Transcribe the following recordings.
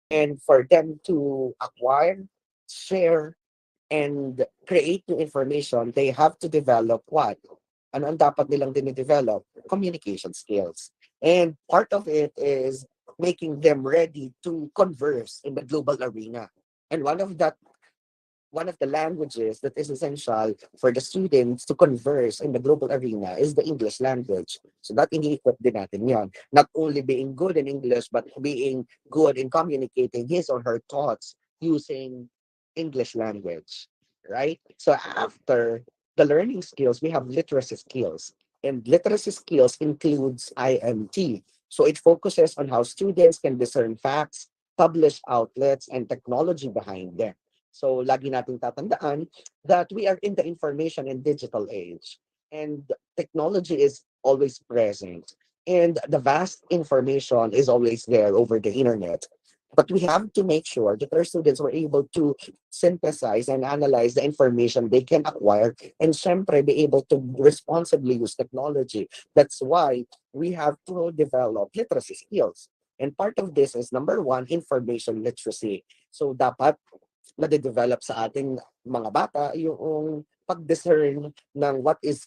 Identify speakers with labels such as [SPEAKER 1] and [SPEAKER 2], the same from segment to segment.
[SPEAKER 1] And for them to acquire, share, and create new information, they have to develop what? Ano ang dapat nilang dine-develop? Communication skills. And part of it is making them ready to converse in the global arena. And one of the languages that is essential for the students to converse in the global arena is the English language. So that ini-equip din natin yon. Not only being good in English, but being good in communicating his or her thoughts using English language, right? So after the learning skills, we have literacy skills. And literacy skills includes IMT. So it focuses on how students can discern facts, publish outlets, and technology behind them. So lagi nating tatandaan that we are in the information and digital age. And technology is always present. And the vast information is always there over the internet. But we have to make sure that our students were able to synthesize and analyze the information they can acquire and syempre be able to responsibly use technology. That's why we have to develop literacy skills. And part of this is number one, information literacy. So dapat nade-develop sa ating mga bata yung pag-discern ng what is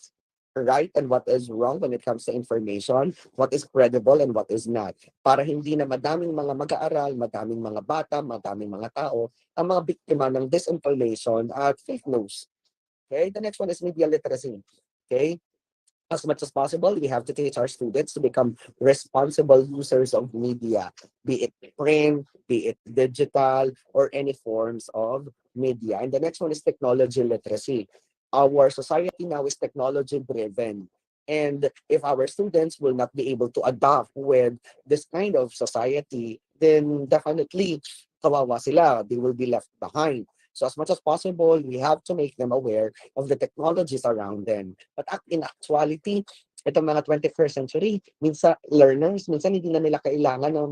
[SPEAKER 1] right and what is wrong when it comes to information, what is credible and what is not. Para hindi na madaming mga mag-aaral, madaming mga bata, madaming mga tao ang mga biktima ng disinformation at fake news. Okay? The next one is media literacy. Okay? As much as possible, we have to teach our students to become responsible users of media, be it print, be it digital, or any forms of media. And the next one is technology literacy. Our society now is technology driven. And if our students will not be able to adapt with this kind of society, then definitely kawawa sila. They will be left behind. So as much as possible, we have to make them aware of the technologies around them. But in actuality, itong mga 21st century, minsan hindi na nila kailangan na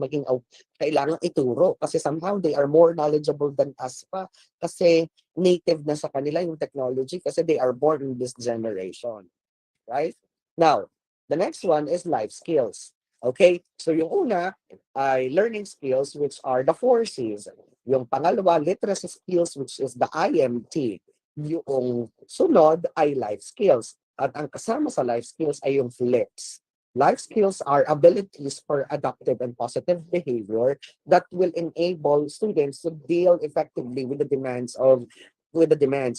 [SPEAKER 1] kailangan ituro kasi somehow they are more knowledgeable than us pa kasi native na sa kanila yung technology kasi they are born in this generation, right? Now, the next one is life skills. Okay? So yung una ay learning skills which are the four C's. Yung pangalawa, literacy skills which is the IMT. Yung sunod ay life skills. At ang kasama sa life skills ay yung flips. Life skills are abilities for adaptive and positive behavior that will enable students to deal effectively with the demands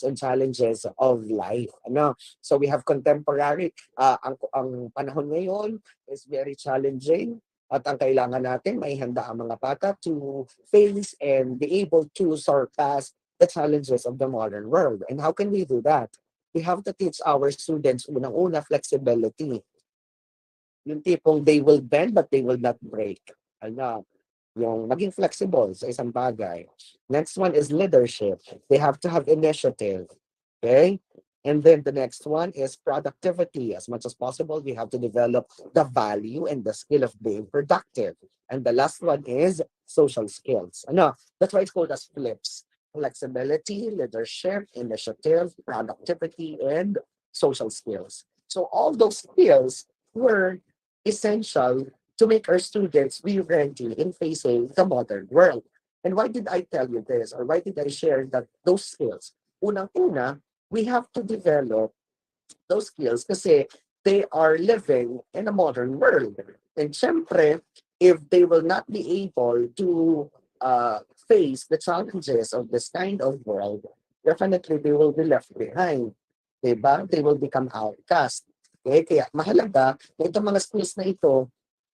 [SPEAKER 1] and challenges of life. Ano? So we have contemporary, ang panahon ngayon is very challenging at ang kailangan natin may handa ang mga bata to face and be able to surpass the challenges of the modern world. And how can we do that? We have to teach our students unang-una flexibility. Yung tipong they will bend but they will not break. Ano? Yung maging flexible sa isang bagay. Next one is leadership. They have to have initiative. Okay? And then the next one is productivity. As much as possible, we have to develop the value and the skill of being productive. And the last one is social skills. Ano? That's why it's called as flips. Flexibility, leadership, initiative, productivity, and social skills. So all those skills were essential to make our students be ready in facing the modern world. And why did I tell you this? Or why did I share that those skills? Unang-una, we have to develop those skills kasi they are living in a modern world. And syempre, if they will not be able to face the challenges of this kind of world, definitely they will be left behind. Diba? They will become outcast. Okay? Kaya mahalaga na itong mga skills na ito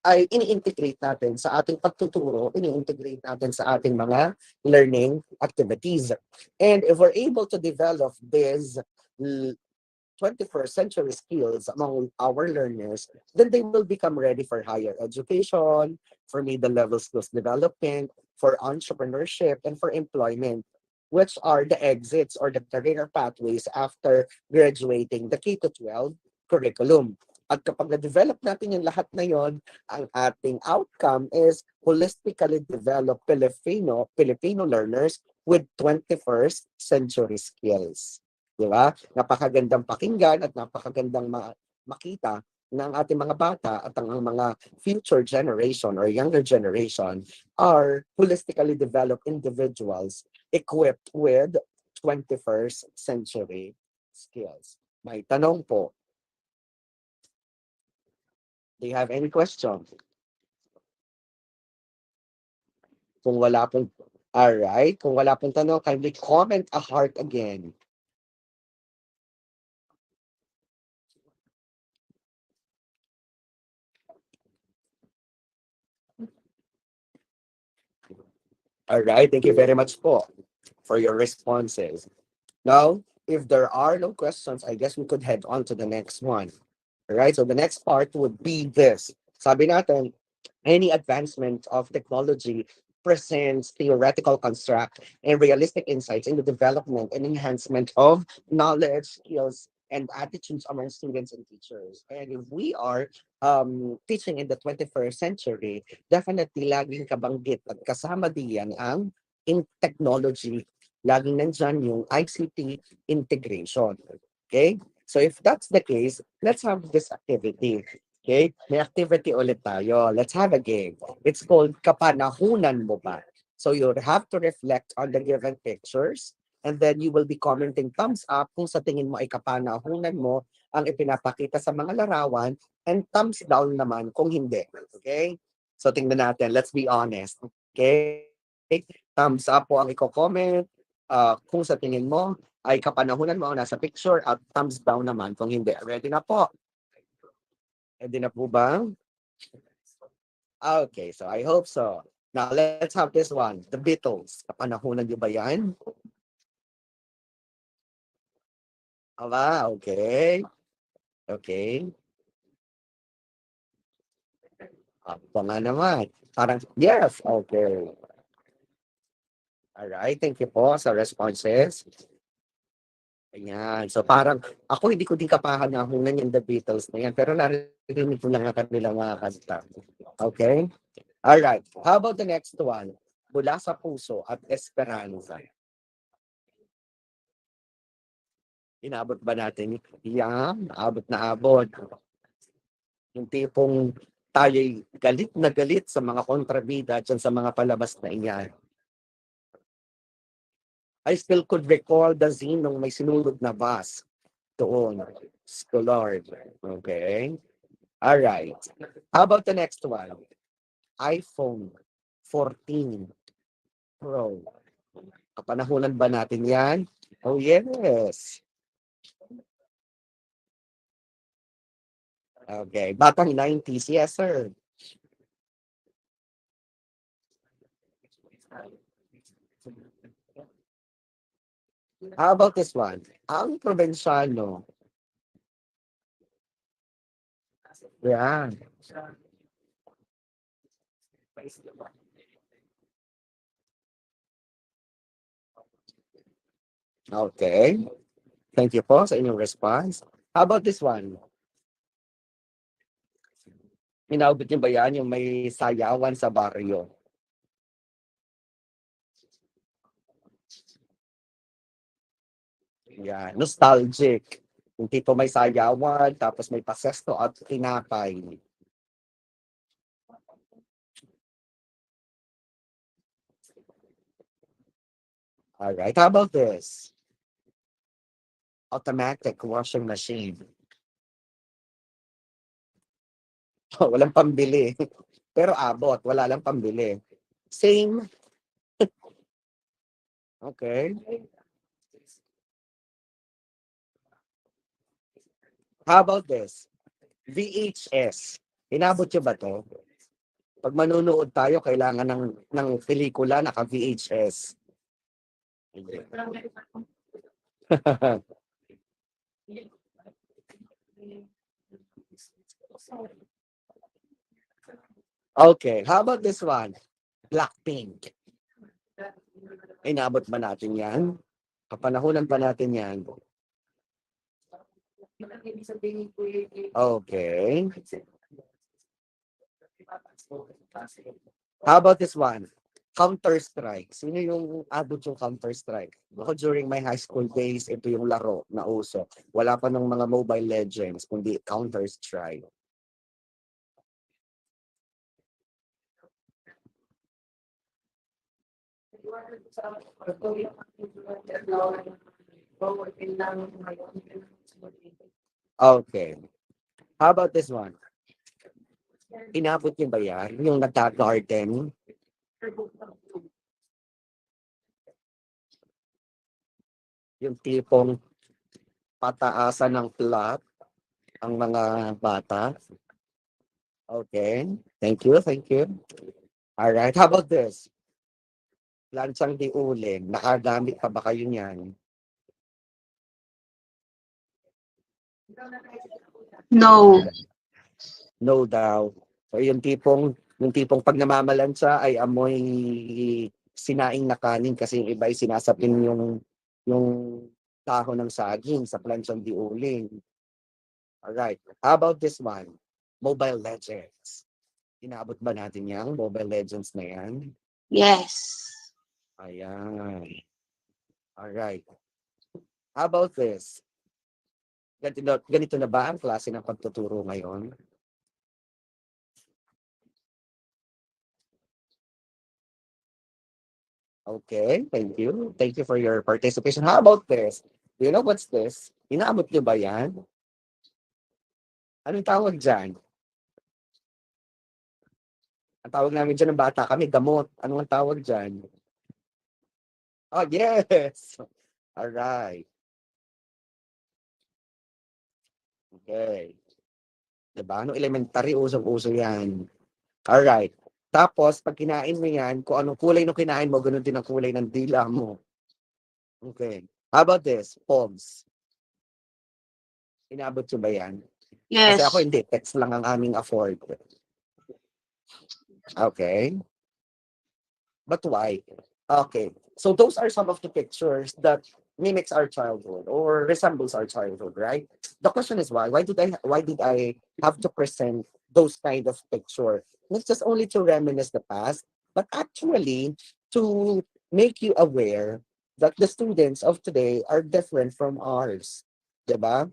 [SPEAKER 1] ay ini-integrate natin sa ating pagtuturo, ini-integrate natin sa ating mga learning activities. And if we're able to develop these 21st century skills among our learners, then they will become ready for higher education, for middle level skills development, for entrepreneurship, and for employment, which are the exits or the career pathways after graduating the K-12 curriculum. At kapag na-develop natin yung lahat na yon, ang ating outcome is holistically developed Filipino learners with 21st century skills. Di ba? Napakagandang pakinggan at napakagandang makita ng ating mga bata at ang mga future generation or younger generation are holistically developed individuals equipped with 21st century skills. May tanong po. Do you have any questions? Kung wala pong, alright, kung wala pong tanong, kindly comment a heart again. Alright, thank you very much po for your responses. Now, if there are no questions, I guess we could head on to the next one. Alright, so the next part would be this. Sabi natin, any advancement of technology presents theoretical construct and realistic insights in the development and enhancement of knowledge, skills, and attitudes among students and teachers. And if we are teaching in the 21st century, definitely laging kabanggit at kasama diyan ang in technology. Laging nandyan yung ICT integration. Okay? So if that's the case, let's have this activity. Okay? May activity ulit tayo. Let's have a game. It's called Kapanahunan Mo Ba? So you have to reflect on the given pictures and then you will be commenting thumbs up kung sa tingin mo ay kapanahunan mo ang ipinapakita sa mga larawan and thumbs down naman kung hindi. Okay? So tingnan natin. Let's be honest. Okay? Thumbs up po ang i-comment. Kung sa tingin mo ay kapanahunan mo ang nasa picture at thumbs down naman kung hindi. Ready na po? Ready na po ba? Okay, so I hope so. Now, let's have this one. The Beatles. Kapanahunan niyo ba yan? Aba, okay. Okay. Apa nga naman. Parang, yes, okay. Alright, thank you po sa responses. Ayan. So parang, ako hindi ko din kapanahunan yung The Beatles na yan, pero narinig ko lang ang kanilang mga kanta. Okay? Alright. How about the next one? Mula sa puso at esperanza. Inabot ba natin? Yan, abot na abot. Yung tipong tayo'y galit na galit sa mga kontrabida dyan sa mga palabas na iyan. I still could recall the scene nung may sinulog na bus doon. Lord. Okay? Alright. How about the next one? iPhone 14 Pro. Kapanahunan ba natin yan? Oh, yes. Okay. Batang 90s. Yes, sir. How about this one? Ang probinsyano. Yeah. Okay. Thank you po sa inyong response. How about this one? Inaabot niyo ba yan yung may sayawan sa baryo? Yan. Nostalgic. Yung tipo may sayawan, tapos may pasesto at tinapay. Alright. How about this? Automatic washing machine. Walang pambili. Pero abot, wala lang pambili. Same. Okay. How about this? VHS. Inabot niyo ba to? Pag manunood tayo, kailangan ng pelikula naka-VHS. Okay, how about this one? Blackpink. Inabot ba natin yan? Kapanahunan ba natin yan? Okay. How about this one? Counter-Strike. Sino yung abot yung Counter-Strike? Ako during my high school days, ito yung laro na uso. Wala pa ng mga Mobile Legends, kundi Counter-Strike. Okay. How about this one? Inabot niyo ba yan? Yung nagka-garden? Yung tipong pataasan ng plot ang mga bata? Okay. Thank you, thank you. Alright, how about this? Lansang di uling. Nakagamit pa ba kayo niyan?
[SPEAKER 2] No.
[SPEAKER 1] No daw. So yung tipong pag namamalansa ay amoy sinaing na kanin kasi yung iba ay sinasapin yung dahon ng saging sa planchang di uling. Alright. How about this one? Mobile Legends. Inaabot ba natin yang Mobile Legends na yan?
[SPEAKER 2] Yes.
[SPEAKER 1] Ayan. Alright. How about this? Ganito na ba ang klase ng pagtuturo ngayon? Okay, thank you. Thank you for your participation. How about this? Do you know what's this? Inaabot nyo ba yan? Anong tawag dyan? Ang tawag namin dyan ng bata kami, gamot. Anong ang tawag dyan? Oh, yes! Alright. Okay. Diba? Ano elementary, usong-uso yan. Alright. Tapos, pag kinain mo yan, kung anong kulay nung kinain mo, ganun din ang kulay ng dila mo. Okay. How about this? Pogs. Inaabot nyo ba yan? Kasi
[SPEAKER 2] Yes.
[SPEAKER 1] ako hindi, text lang ang aming afford. Okay. But why? Okay. So those are some of the pictures that mimics our childhood or resembles our childhood, right? The question is why? Why did I have to present those kind of picture? Not just only to reminisce the past, but actually to make you aware that the students of today are different from ours. Diba?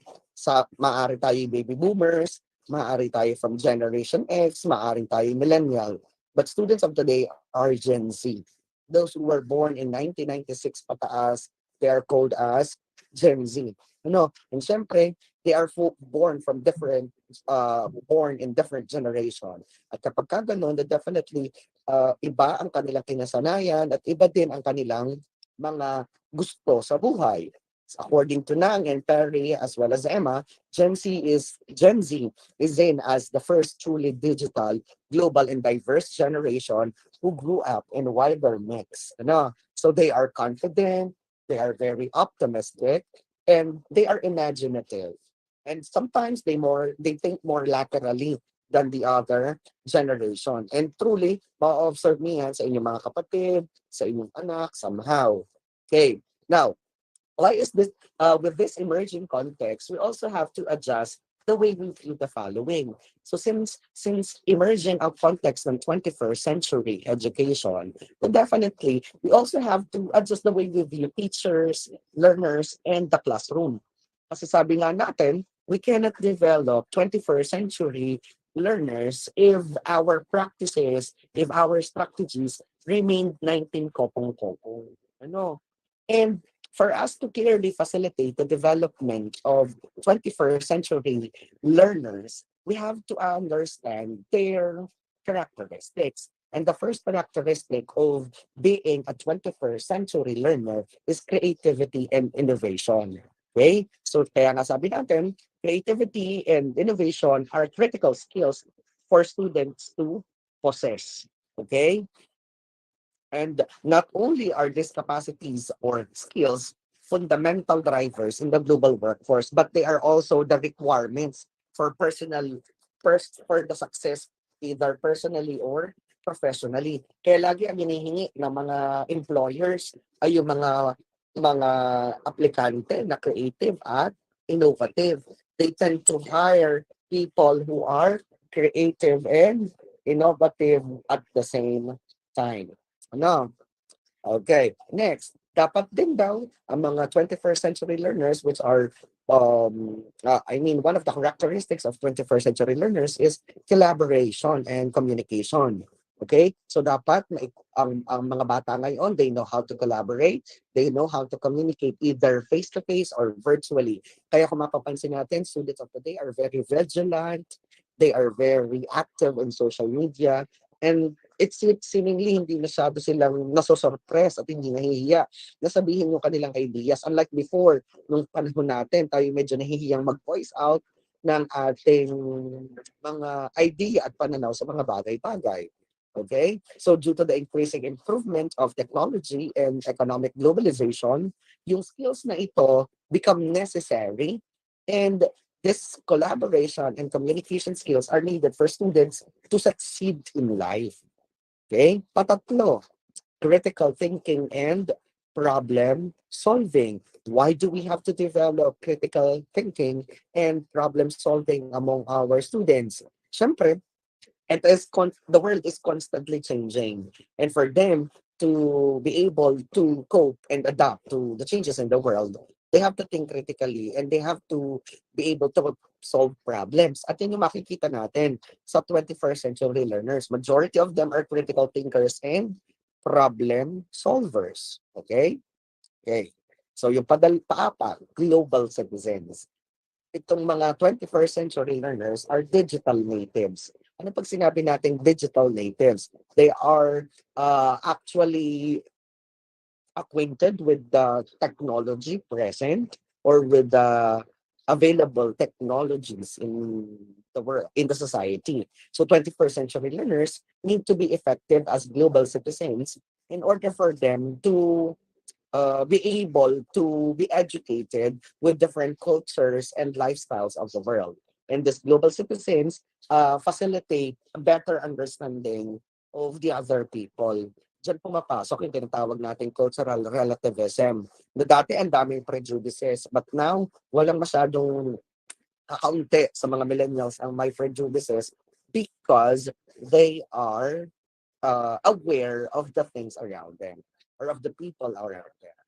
[SPEAKER 1] Maaari tayo baby boomers, maaari tayo from Generation X, maaari tayo millennial. But students of today are Gen Z. Those who were born in 1996 pataas, they are called as Gen Z. And syempre, they are born in different generation. At kapag ka ganun, definitely, iba ang kanilang kinasanayan at iba din ang kanilang mga gusto sa buhay. According to Nang and Perry as well as Emma, Gen Z is seen as the first truly digital, global, and diverse generation who grew up in wider mix. So they are confident, they are very optimistic, and they are imaginative. And sometimes they think more laterally than the other generation. And truly, ma-observe niyan sa inyong mga kapatid, sa inyong anak, somehow. Okay, now, why is this with this emerging context, we also have to adjust the way we view the following. So since emerging a context ng 21st century education, then definitely we also have to adjust the way we view teachers, learners, and the classroom. Kasi sabi nga natin, we cannot develop 21st century learners if our practices, if our strategies remain 19 kopong-kopong. And for us to clearly facilitate the development of 21st century learners, we have to understand their characteristics. And the first characteristic of being a 21st century learner is creativity and innovation. Okay? So kaya nga sabi natin, creativity and innovation are critical skills for students to possess. Okay? And not only are these capacities or skills fundamental drivers in the global workforce, but they are also the requirements for for the success either personally or professionally. Kaya lagi ang hinihingi ng mga employers ay yung mga aplikante na creative at innovative. They tend to hire people who are creative and innovative at the same time. Ano? Okay. Next, dapat din daw ang mga 21st century learners which are one of the characteristics of 21st century learners is collaboration and communication. Okay? So dapat ang mga bata ngayon, they know how to collaborate, they know how to communicate either face-to-face or virtually. Kaya kung mapapansin natin, students of today are very vigilant, they are very active in social media, and it's seemingly hindi masyado silang nasosurpress at hindi nahihiya na sabihin yung kanilang ideas. Unlike before, nung panahon natin, tayo medyo nahihiyang mag-voice out ng ating mga idea at pananaw sa mga bagay-bagay. Okay? So due to the increasing improvement of technology and economic globalization, yung skills na ito become necessary, and this collaboration and communication skills are needed for students to succeed in life. Okay? Patatlo, critical thinking and problem solving. Why do we have to develop critical thinking and problem solving among our students? Siyempre, the world is constantly changing, and for them to be able to cope and adapt to the changes in the world, they have to think critically and they have to be able to solve problems. At yun yung makikita natin sa 21st century learners. Majority of them are critical thinkers and problem solvers. Okay? Okay. So yung paapat, global citizens. Itong mga 21st century learners are digital natives. Ano pag sinabi nating digital natives? They are actually acquainted with the technology present or with the available technologies in the world, in the society. So 21st century learners need to be effective as global citizens in order for them to be able to be educated with different cultures and lifestyles of the world. And these global citizens facilitate a better understanding of the other people. Diyan pumapasok yung tinatawag nating cultural relativism. Na dati ang daming prejudices, but now walang masyadong kakaunti sa mga millennials ang may prejudices because they are aware of the things around them or of the people around them.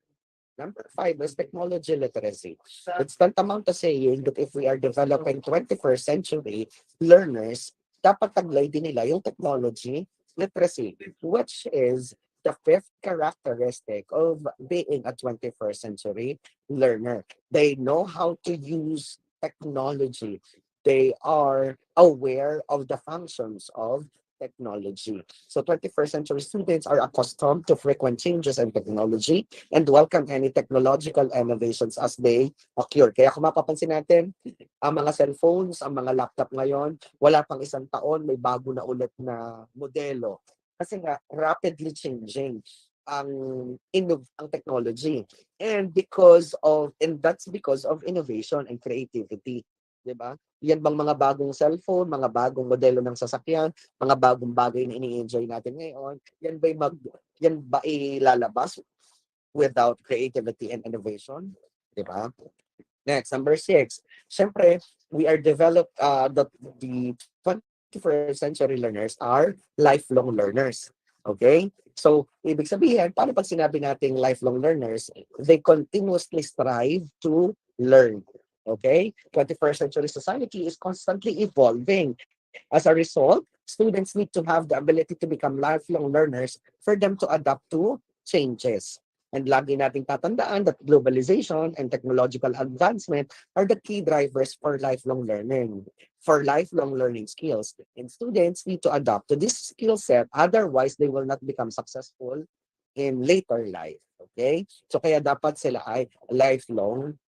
[SPEAKER 1] Number five is technology literacy. It's tantamount to saying that if we are developing 21st century learners, dapat taglay din nila yung technology literacy, which is the fifth characteristic of being a 21st century learner. They know how to use technology. They are aware of the functions of technology. So 21st century students are accustomed to frequent changes in technology and welcome any technological innovations as they occur. Kaya kung mapapansin natin, ang mga cellphones, ang mga laptop ngayon, wala pang isang taon, may bago na ulit na modelo. Kasi nga, rapidly changing ang ang technology. And that's because of innovation and creativity. 'Di ba? Yan bang mga bagong cellphone, mga bagong modelo ng sasakyan, mga bagong bagay na ini-enjoy natin ngayon, yan ba ilalabas without creativity and innovation? 'Di ba? Next, number six. Siyempre, we are developed, the 21st century learners are lifelong learners. Okay? So, ibig sabihin, paano pag sinabi nating lifelong learners, they continuously strive to learn. Okay? 21st century society is constantly evolving. As a result, students need to have the ability to become lifelong learners for them to adapt to changes. And lagi nating tatandaan that globalization and technological advancement are the key drivers for lifelong learning, for lifelong learning skills. And students need to adapt to this skill set, otherwise they will not become successful in later life. Okay? So kaya dapat sila ay lifelong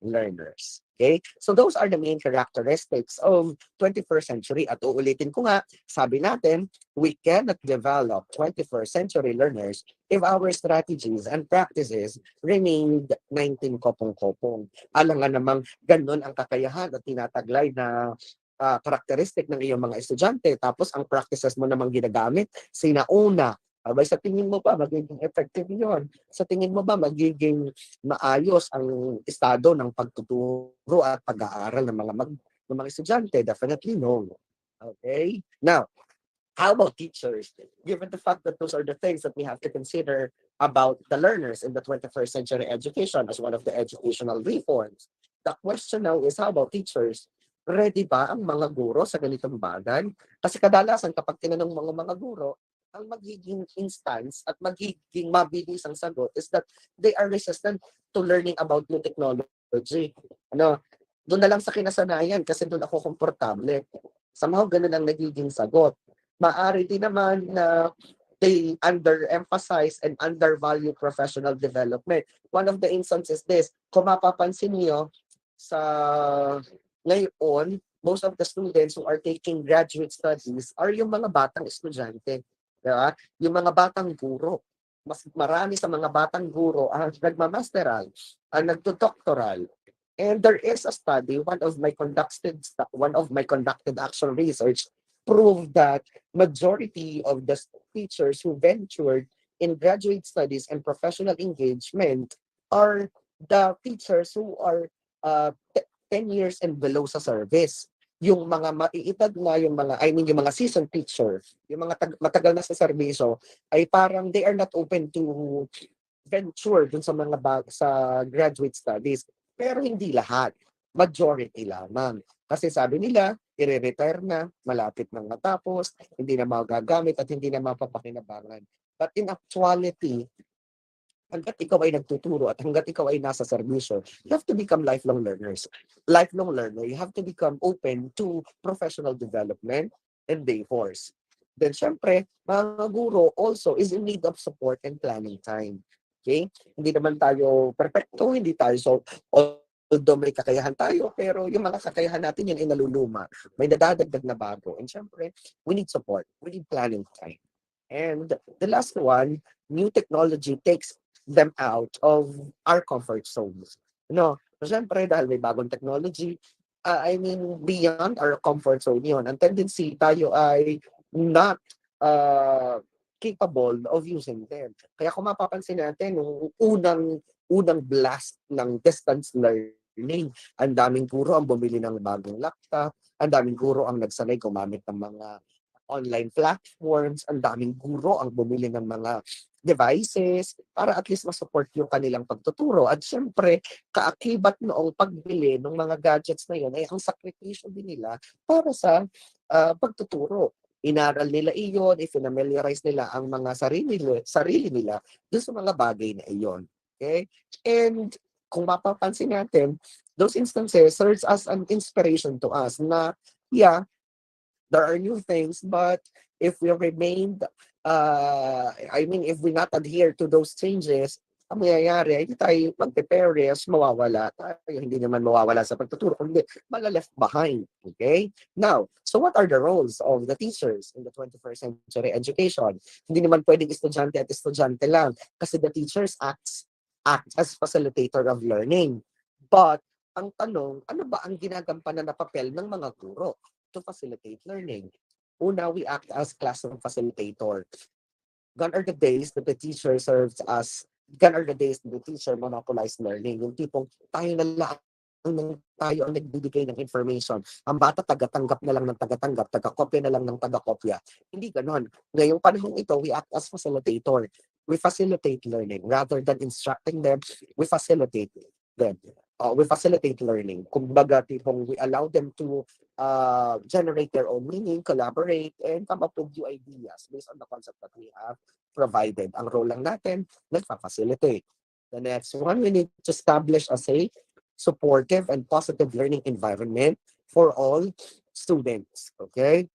[SPEAKER 1] learners. Okay? So those are the main characteristics of 21st century. At uulitin ko nga, sabi natin, we cannot develop 21st century learners if our strategies and practices remained 19 kopong-kopong. Alam nga namang ganun ang kakayahan at tinataglay na karakteristik ng iyong mga estudyante, tapos ang practices mo namang ginagamit, sinauna. Abay, sa tingin mo ba magiging effective yon? Sa tingin mo ba magiging maayos ang estado ng pagtuturo at pag-aaral ng mga estudyante? Definitely no. Okay? Now, how about teachers? Given the fact that those are the things that we have to consider about the learners in the 21st century education as one of the educational reforms, the question now is, how about teachers? Ready ba ang mga guro sa ganitong bagay? Kasi kadalasan kapag tinanong mga guro, ang magiging instance at magiging mabilis ang sagot is that they are resistant to learning about new technology. Ano, doon na lang sa kinasanayan kasi doon ako komportable. Somehow ganun ang nagiging sagot. Maari din naman na they underemphasize and undervalue professional development. One of the instances is this, kung mapapansin niyo sa ngayon, most of the students who are taking graduate studies are yung mga batang estudyante. Diba? Yung mga batang guro. Mas marami sa mga batang guro ang nagmamasteral, ang nagdodoctoral. And there is a study, one of my conducted actual research proved that majority of the teachers who ventured in graduate studies and professional engagement are the teachers who are 10 years and below sa service. Yung mga maiitad na, yung mga, I mean, yung mga seasoned teacher, yung mga matagal na sa serbisyo, ay parang they are not open to venture dun sa mga sa graduate studies. Pero hindi lahat. Majority lamang. Kasi sabi nila, i-retire na, malapit nang matapos, hindi na magagamit at hindi na mapapakinabangan. But in actuality, hanggat ikaw ay nagtuturo at hanggat ikaw ay nasa serbisyo, you have to become lifelong learners. Lifelong learner, you have to become open to professional development and day force. Then syempre, mga guro also is in need of support and planning time. Okay? Hindi naman tayo perfecto, hindi tayo so although may kakayahan tayo, pero yung mga kakayahan natin yan ay naluluma. May nadadagdag na bago. And syempre, we need support. We need planning time. And the last one, new technology takes them out of our comfort zones. No, syempre dahil may bagong technology, I mean beyond our comfort zone yun. Ang tendency tayo ay not capable of using them. Kaya kung mapapansin natin, nung unang blast ng distance learning, ang daming guro ang bumili ng bagong laptop, ang daming guro ang nagsanay gumamit ng mga online platforms, ang daming guro ang bumili ng mga devices para at least ma-support yung kanilang pagtuturo. At syempre, kaakibat noong pagbili ng mga gadgets na yun ay ang sakripisyo din nila para sa pagtuturo. Inaral nila iyon, i-familiarize nila ang mga sarili nila dun sa mga bagay na iyon. Okay? And kung mapapansin natin, those instances serves as an inspiration to us na, yeah, there are new things, but if we remained, I mean, if we not adhere to those changes, ang mangyayari ay hindi tayo magpe-perish, mawawala tayo. Hindi naman mawawala sa pagtuturo, kundi mala-left behind. Okay? Now, so what are the roles of the teachers in the 21st century education? Hindi naman pwedeng estudyante at estudyante lang kasi the teachers act as facilitator of learning. But, ang tanong, ano ba ang ginagampanan na papel ng mga guro to facilitate learning? Una, we act as classroom facilitator. Gone are the days that the teacher serves as, gone are the days that the teacher monopolized learning. Yung tipong tayo na lang tayo ang nagbibigay ng information. Ang bata taga-tanggap na lang ng taga-tanggap, taga-kopya na lang ng taga-kopya. Hindi ganon. Ngayong panahon ito, we act as facilitator. We facilitate learning. Rather than instructing them, we facilitate them. We facilitate learning. Kumbaga, tipong we allow them to generate their own meaning, collaborate, and come up with new ideas based on the concept that we have provided. Ang role lang natin, nagpa-facilitate. The next one, we need to establish a safe, supportive, and positive learning environment for all students. Okay?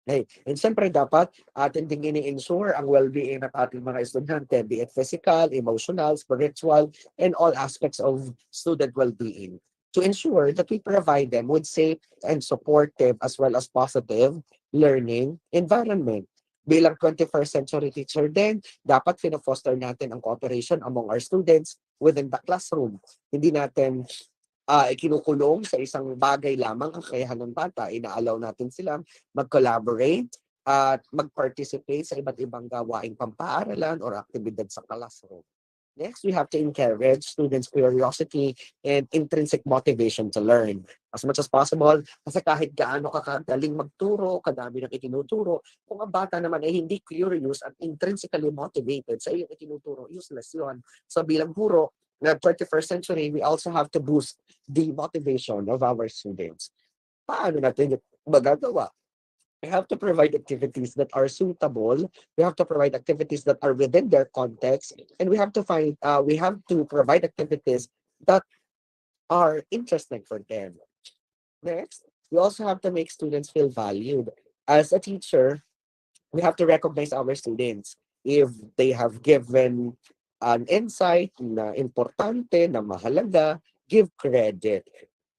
[SPEAKER 1] Hey, and siyempre dapat atin ding ini-ensure ang well-being ng ating mga estudyante, be it physical, emotional, spiritual, and all aspects of student well-being, to ensure that we provide them with safe and supportive as well as positive learning environment. Bilang 21st century teacher din, dapat fina-foster natin ang cooperation among our students within the classroom. Hindi natin ikinukulong sa isang bagay lamang ang kakayahan ng bata. Ina-allow natin silang mag-collaborate at mag-participate sa iba't ibang gawaing pampaaralan or aktibidad sa classroom. Next, we have to encourage students' curiosity and intrinsic motivation to learn. As much as possible, kasi kahit gaano ka kagaling magturo, kadami ng itinuturo, kung ang bata naman ay hindi curious at intrinsically motivated sa iyong itinuturo, useless yun. So bilang guro, na 21st century, we also have to boost the motivation of our students. Paano natin magagawa? We have to provide activities that are suitable. We have to provide activities that are within their context, and we have to provide activities that are interesting for them. Next, we also have to make students feel valued. As a teacher, we have to recognize our students. If they have given an insight na importante, na mahalaga, give credit.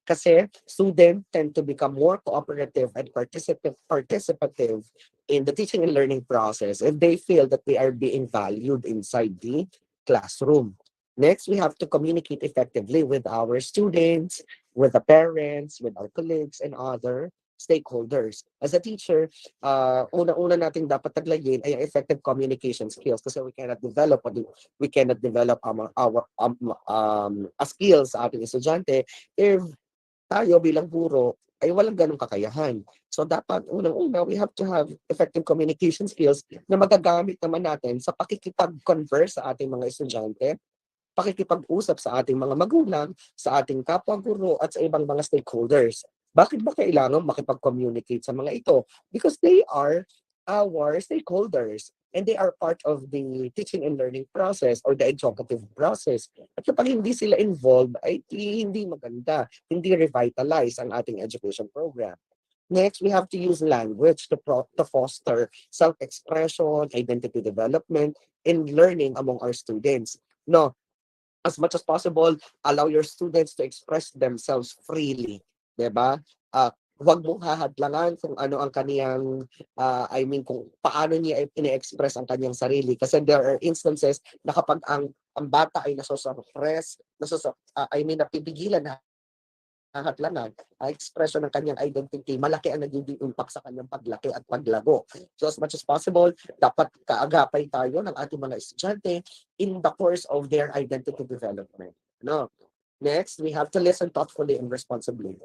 [SPEAKER 1] Kasi students tend to become more cooperative and participative in the teaching and learning process if they feel that they are being valued inside the classroom. Next, we have to communicate effectively with our students, with the parents, with our colleagues, and other stakeholders. As a teacher, una-una nating dapat taglayin ay ang effective communication skills kasi we cannot develop a skills sa ating estudyante if tayo bilang guro ay walang ganong kakayahan. So dapat unang-una, we have to have effective communication skills na magagamit naman natin sa pakikipag-converse sa ating mga estudyante, pakikipag-usap sa ating mga magulang, sa ating kapwa-guro at sa ibang mga stakeholders. Bakit ba kailangan makipag-communicate sa mga ito? Because they are our stakeholders and they are part of the teaching and learning process or the educative process. At kapag hindi sila involved, ay hindi maganda, hindi revitalize ang ating education program. Next, we have to use language to foster self-expression, identity development, and learning among our students. No, as much as possible, allow your students to express themselves freely. 'Di ba? Huwag mong hahadlangan kung ano ang kaniyang, kung paano niya ini-express ang kanyang sarili. Kasi there are instances na kapag ang bata ay nasosurpress, napipigilan na hahadlangan ang expression ng kanyang identity, malaki ang nagiging impact sa kanyang paglaki at paglago. So as much as possible, dapat kaagapay tayo ng ating mga estudyante in the course of their identity development. No? Next, we have to listen thoughtfully and responsibly.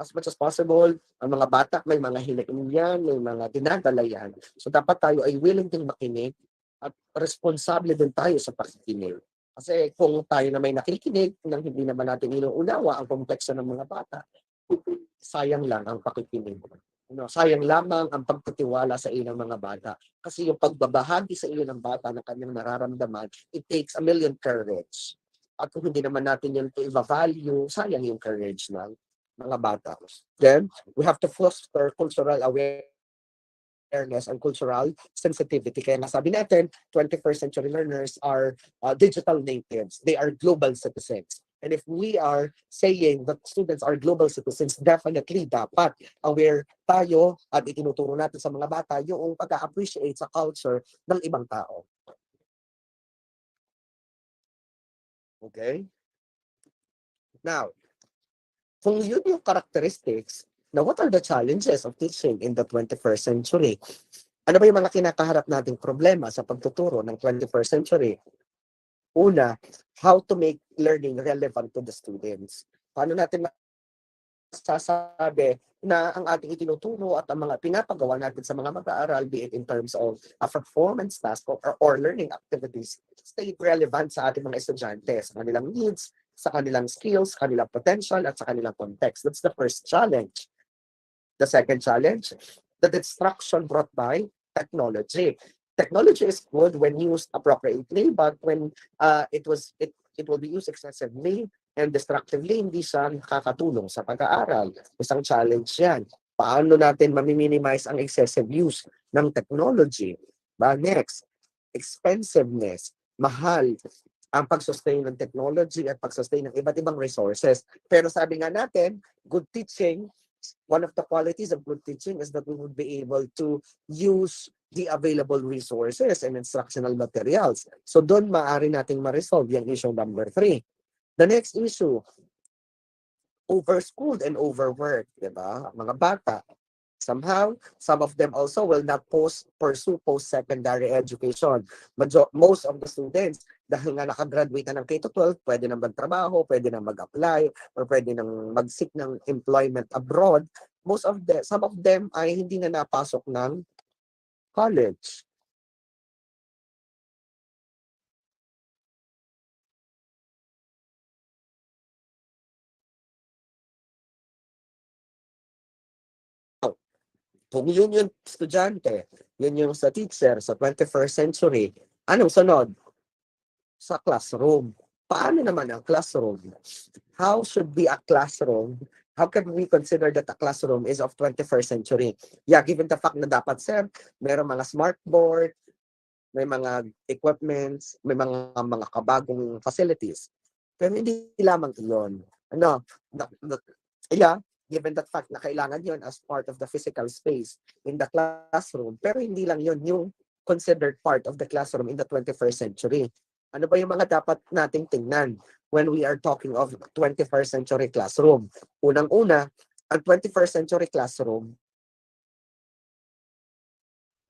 [SPEAKER 1] As much as possible, ang mga bata may mga hinaing yan, may mga dinadala yan. So dapat tayo ay willing din makinig at responsable din tayo sa pakikinig. Kasi kung tayo na may nakikinig nang hindi naman natin inuunawa ang komplekso ng mga bata, sayang lang ang pakikinig. Sayang lamang ang pagtitiwala sa iyo ng mga bata. Kasi yung pagbabahagi sa iyo ng bata ng kanyang nararamdaman, it takes a million courage. At kung hindi naman natin yun i-value, sayang yung courage ng mga bata. Then, we have to foster cultural awareness and cultural sensitivity. Kaya nasabi natin, 21st century learners are digital natives. They are global citizens. And if we are saying that students are global citizens, definitely dapat aware tayo at itinuturo natin sa mga bata yung pag-appreciate sa culture ng ibang tao. Okay? Now, kung yun yung characteristics, now what are the challenges of teaching in the 21st century? Ano ba yung mga kinakaharap nating problema sa pagtuturo ng 21st century? Una, how to make learning relevant to the students. Paano natin masasabi na ang ating itinuturo at ang mga pinapagawa natin sa mga mag-aaral, be it in terms of a performance task or learning activities, stay relevant sa ating mga estudyante, sa kanilang needs, sa kanilang skills, kanilang potential, at sa kanilang context. That's the first challenge. The second challenge, the distraction brought by technology. Technology is good when used appropriately, but when it will be used excessively and destructively, hindi siya nakakatulong sa pag-aaral. Isang challenge yan. Paano natin mami-minimize ang excessive use ng technology? Next, expensiveness. Mahal ang pag-sustain ng technology at pag-sustain ng iba't ibang resources. Pero sabi nga natin, good teaching, one of the qualities of good teaching is that we would be able to use the available resources and instructional materials. So doon maaari nating ma-resolve yung issue number 3. The next issue, overschooled and overworked, di ba? Mga bata. Somehow, some of them also will not pursue post-secondary education. Most of the students, dahil nga nakagraduate na ng K-12, pwede na magtrabaho, pwede na mag-apply, or pwede nang mag-seek ng employment abroad. Some of them ay hindi na napasok ng college. Kung yun yung estudyante, yun yung sa teacher sa 21st century, anong sunod? Sa classroom. Paano naman ang classroom? How should be a classroom? How can we consider that a classroom is of 21st century? Yeah, given the fact na dapat, sir, meron mga smart board, may mga equipments, may mga kabagong facilities. Pero hindi lamang iyon. Ano, yeah, given that fact na kailangan yon as part of the physical space in the classroom, pero hindi lang yon yung considered part of the classroom in the 21st century. Ano ba yung mga dapat nating tingnan when we are talking of 21st century classroom? Unang-una, ang 21st century classroom,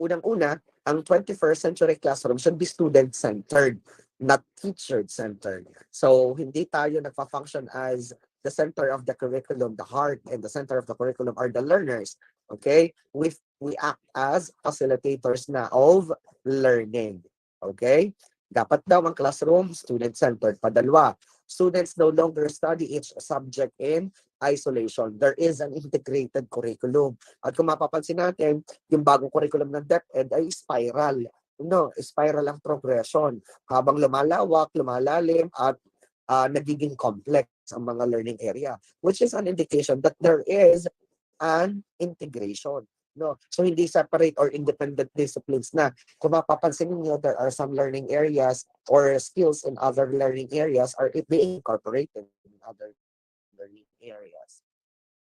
[SPEAKER 1] unang-una, ang 21st century classroom should be student-centered, not teacher-centered. So, hindi tayo nagfa-function as the center of the curriculum, the heart and the center of the curriculum are the learners. Okay? We act as facilitators na of learning. Okay? Dapat daw ang classroom student-centered. Padalwa, students no longer study each subject in isolation. There is an integrated curriculum. At kung mapapansin natin, yung bagong curriculum ng DepEd ay spiral. No, spiral ang progression. Habang lumalawak, lumalalim, at nagiging complex ang mga learning area, which is an indication that there is an integration. No? So hindi separate or independent disciplines na. Kung mapapansin niyo, there are some learning areas or skills in other learning areas are being incorporated in other learning areas.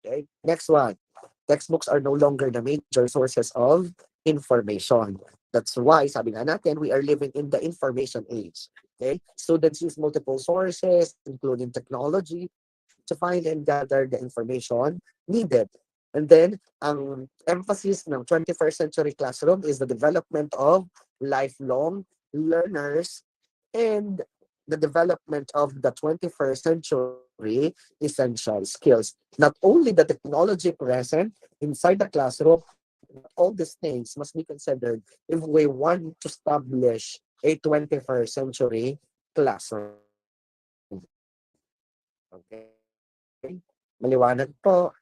[SPEAKER 1] Okay? Next one. Textbooks are no longer the major sources of information. That's why, sabi nga natin, we are living in the information age. Okay? Students use multiple sources, including technology, to find and gather the information needed. And then, ang emphasis ng 21st century classroom is the development of lifelong learners and the development of the 21st century essential skills. Not only the technology present inside the classroom, but all these things must be considered if we want to establish a 21st century classroom. Okay? Maliwanag po.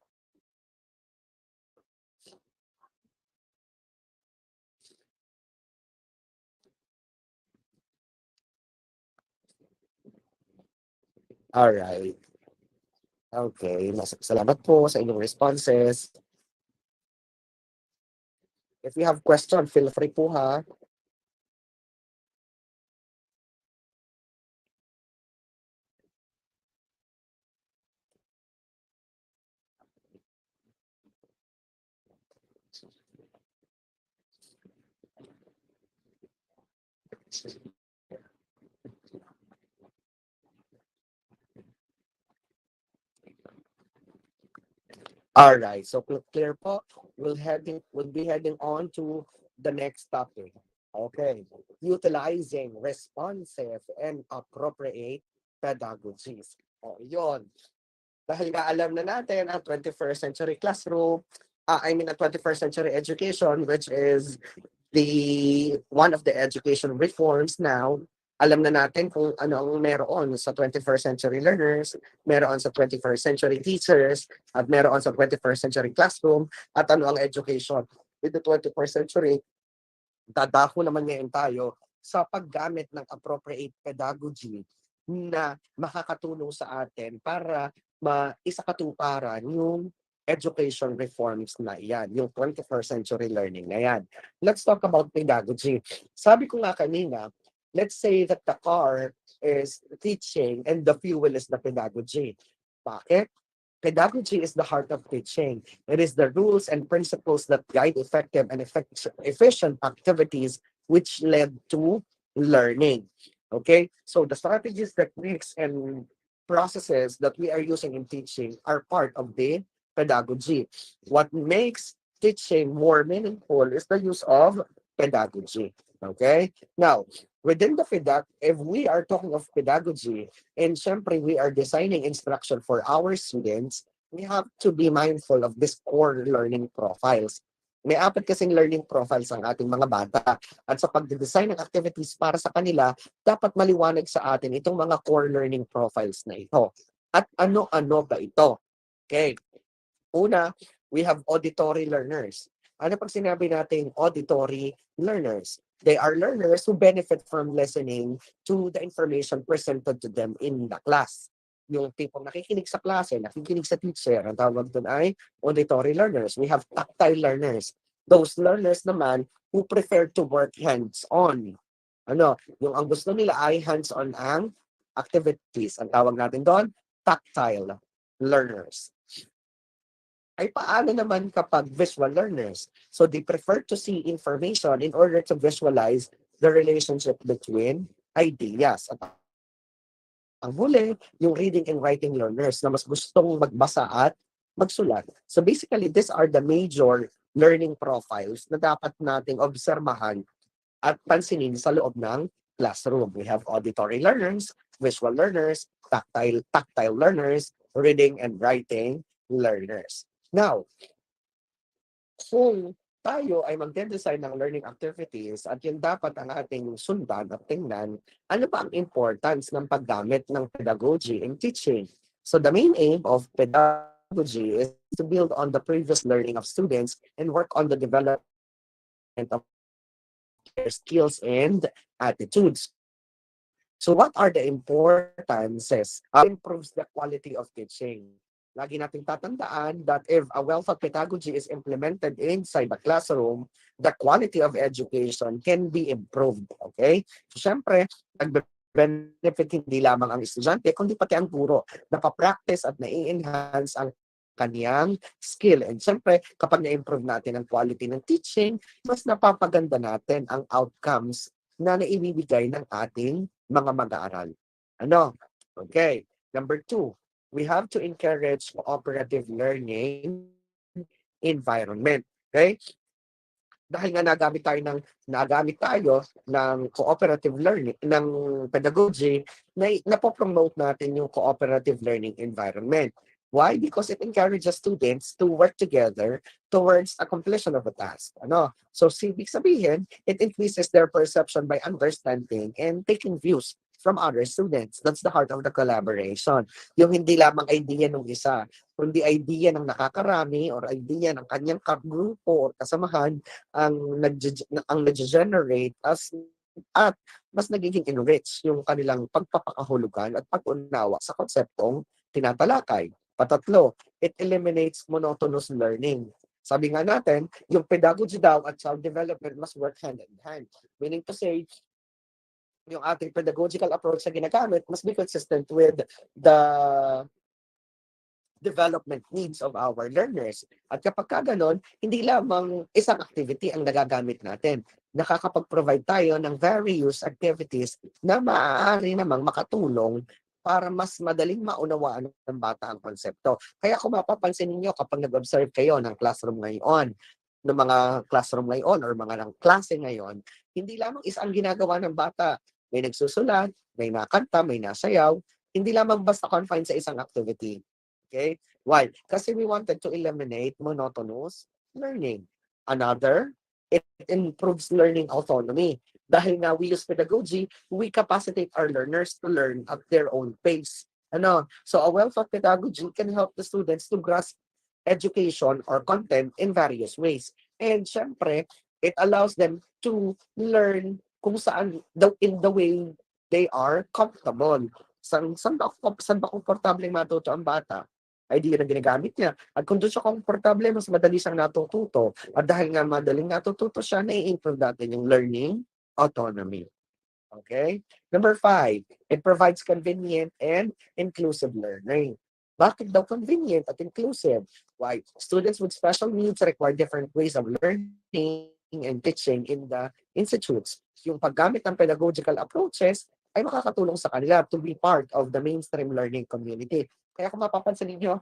[SPEAKER 1] Alright. Okay. Salamat po sa inyong responses. If you have question, feel free po ha. Alright. So clear po. We'll be heading on to the next topic. Okay. Utilizing responsive and appropriate pedagogies. O, yun. Dahil nga alam na natin ang 21st century classroom, ang 21st century education, which is the one of the education reforms now, alam na natin kung ano ang meron sa 21st century learners, meron sa 21st century teachers, at meron sa 21st century classroom, at ano ang education. With the 21st century, dadako naman ngayon tayo sa paggamit ng appropriate pedagogy na makakatulong sa atin para maisakatuparan yung education reforms na yan, yung 21st century learning na yan. Let's talk about pedagogy. Sabi ko nga kanina, let's say that the car is teaching and the fuel is the pedagogy. Bakit? Pedagogy is the heart of teaching. It is the rules and principles that guide effective and efficient activities which led to learning. Okay? So the strategies, techniques, and processes that we are using in teaching are part of the pedagogy. What makes teaching more meaningful is the use of pedagogy. Okay? Now, within the if we are talking of pedagogy, and syempre we are designing instruction for our students, we have to be mindful of this core learning profiles. May apat kasing learning profiles ang ating mga bata. At sa pagde-design ng activities para sa kanila, dapat maliwanag sa atin itong mga core learning profiles na ito. At ano-ano ba ito? Okay. Una, we have auditory learners. Ano pag sinabi nating auditory learners? They are learners who benefit from listening to the information presented to them in the class. Yung tipong nakikinig sa klase, nakikinig sa teacher, ang tawag doon ay auditory learners. We have tactile learners. Those learners naman who prefer to work hands-on. Ano, yung ang gusto nila ay hands-on ang activities. Ang tawag natin doon, tactile learners. Ay paano naman kapag visual learners? So they prefer to see information in order to visualize the relationship between ideas. At ang huli, yung reading and writing learners na mas gustong magbasa at magsulat. So basically, these are the major learning profiles na dapat nating obsermahan at pansinin sa loob ng classroom. We have auditory learners, visual learners, tactile learners, reading and writing learners. Now, kung tayo ay magde-design ng learning activities at yun dapat ang ating sundan at tingnan, ano ba ang importance ng paggamit ng pedagogy in teaching? So the main aim of pedagogy is to build on the previous learning of students and work on the development of their skills and attitudes. So what are the importances? Improves the quality of teaching. Lagi nating tatandaan that if a well-thought pedagogy is implemented inside the classroom, the quality of education can be improved. Okay? So syempre, nagbe-benefit hindi lamang ang estudyante, kundi pati ang guro. Napapractice at nai-enhance ang kaniyang skill. And syempre, kapag na-improve natin ang quality ng teaching, mas napapaganda natin ang outcomes na naibibigay ng ating mga mag-aaral. Ano? Okay. Number 2, we have to encourage cooperative learning environment. Okay? Dahil nga nagamit tayo ng cooperative learning ng pedagogy, napopromote natin yung cooperative learning environment. Why? Because it encourages students to work together towards a completion of a task. Ano? So, ibig sabihin, it increases their perception by understanding and taking views from other students. That's the heart of the collaboration. Yung hindi lamang idea ng isa, kundi idea ng nakakarami or idea ng kanyang grupo or kasamahan ang nag-generate at mas nagiging enrich yung kanilang pagpapakahulugan at pag-unawa sa konseptong tinatalakay. Patatlo, it eliminates monotonous learning. Sabi nga natin, yung pedagogy daw at child development must work hand in hand. Meaning to say, yung ating pedagogical approach na ginagamit must be consistent with the development needs of our learners. At kapag ganon, hindi lamang isang activity ang nagagamit natin. Nakakapag-provide tayo ng various activities na maaari namang makatulong para mas madaling maunawaan ng bata ang konsepto. Kaya kung mapapansin niyo kapag nag-observe kayo ng classroom ngayon, ng mga classroom ngayon or mga ng klase ngayon, hindi lamang isang ginagawa ng bata. May nagsusulat, may nakanta, may nasayaw, hindi lamang basta confined sa isang activity. Okay? Why? Kasi we wanted to eliminate monotonous learning. Another, it improves learning autonomy. Dahil nga we use pedagogy, we capacitate our learners to learn at their own pace. Ano? So a well-thought pedagogy can help the students to grasp education or content in various ways. And syempre, it allows them to learn kung saan in the way they are comfortable. Saan ba komportable matuto ang bata? Idea na ginagamit niya. At kung doon siya komportable, mas madali siyang natututo. At dahil nga madaling natututo siya, nai-improve natin yung learning autonomy. Okay? Number 5, it provides convenient and inclusive learning. Bakit daw convenient at inclusive? Why? Students with special needs require different ways of learning and teaching in the institutes. Yung paggamit ng pedagogical approaches ay makakatulong sa kanila to be part of the mainstream learning community. Kaya kung mapapansin niyo,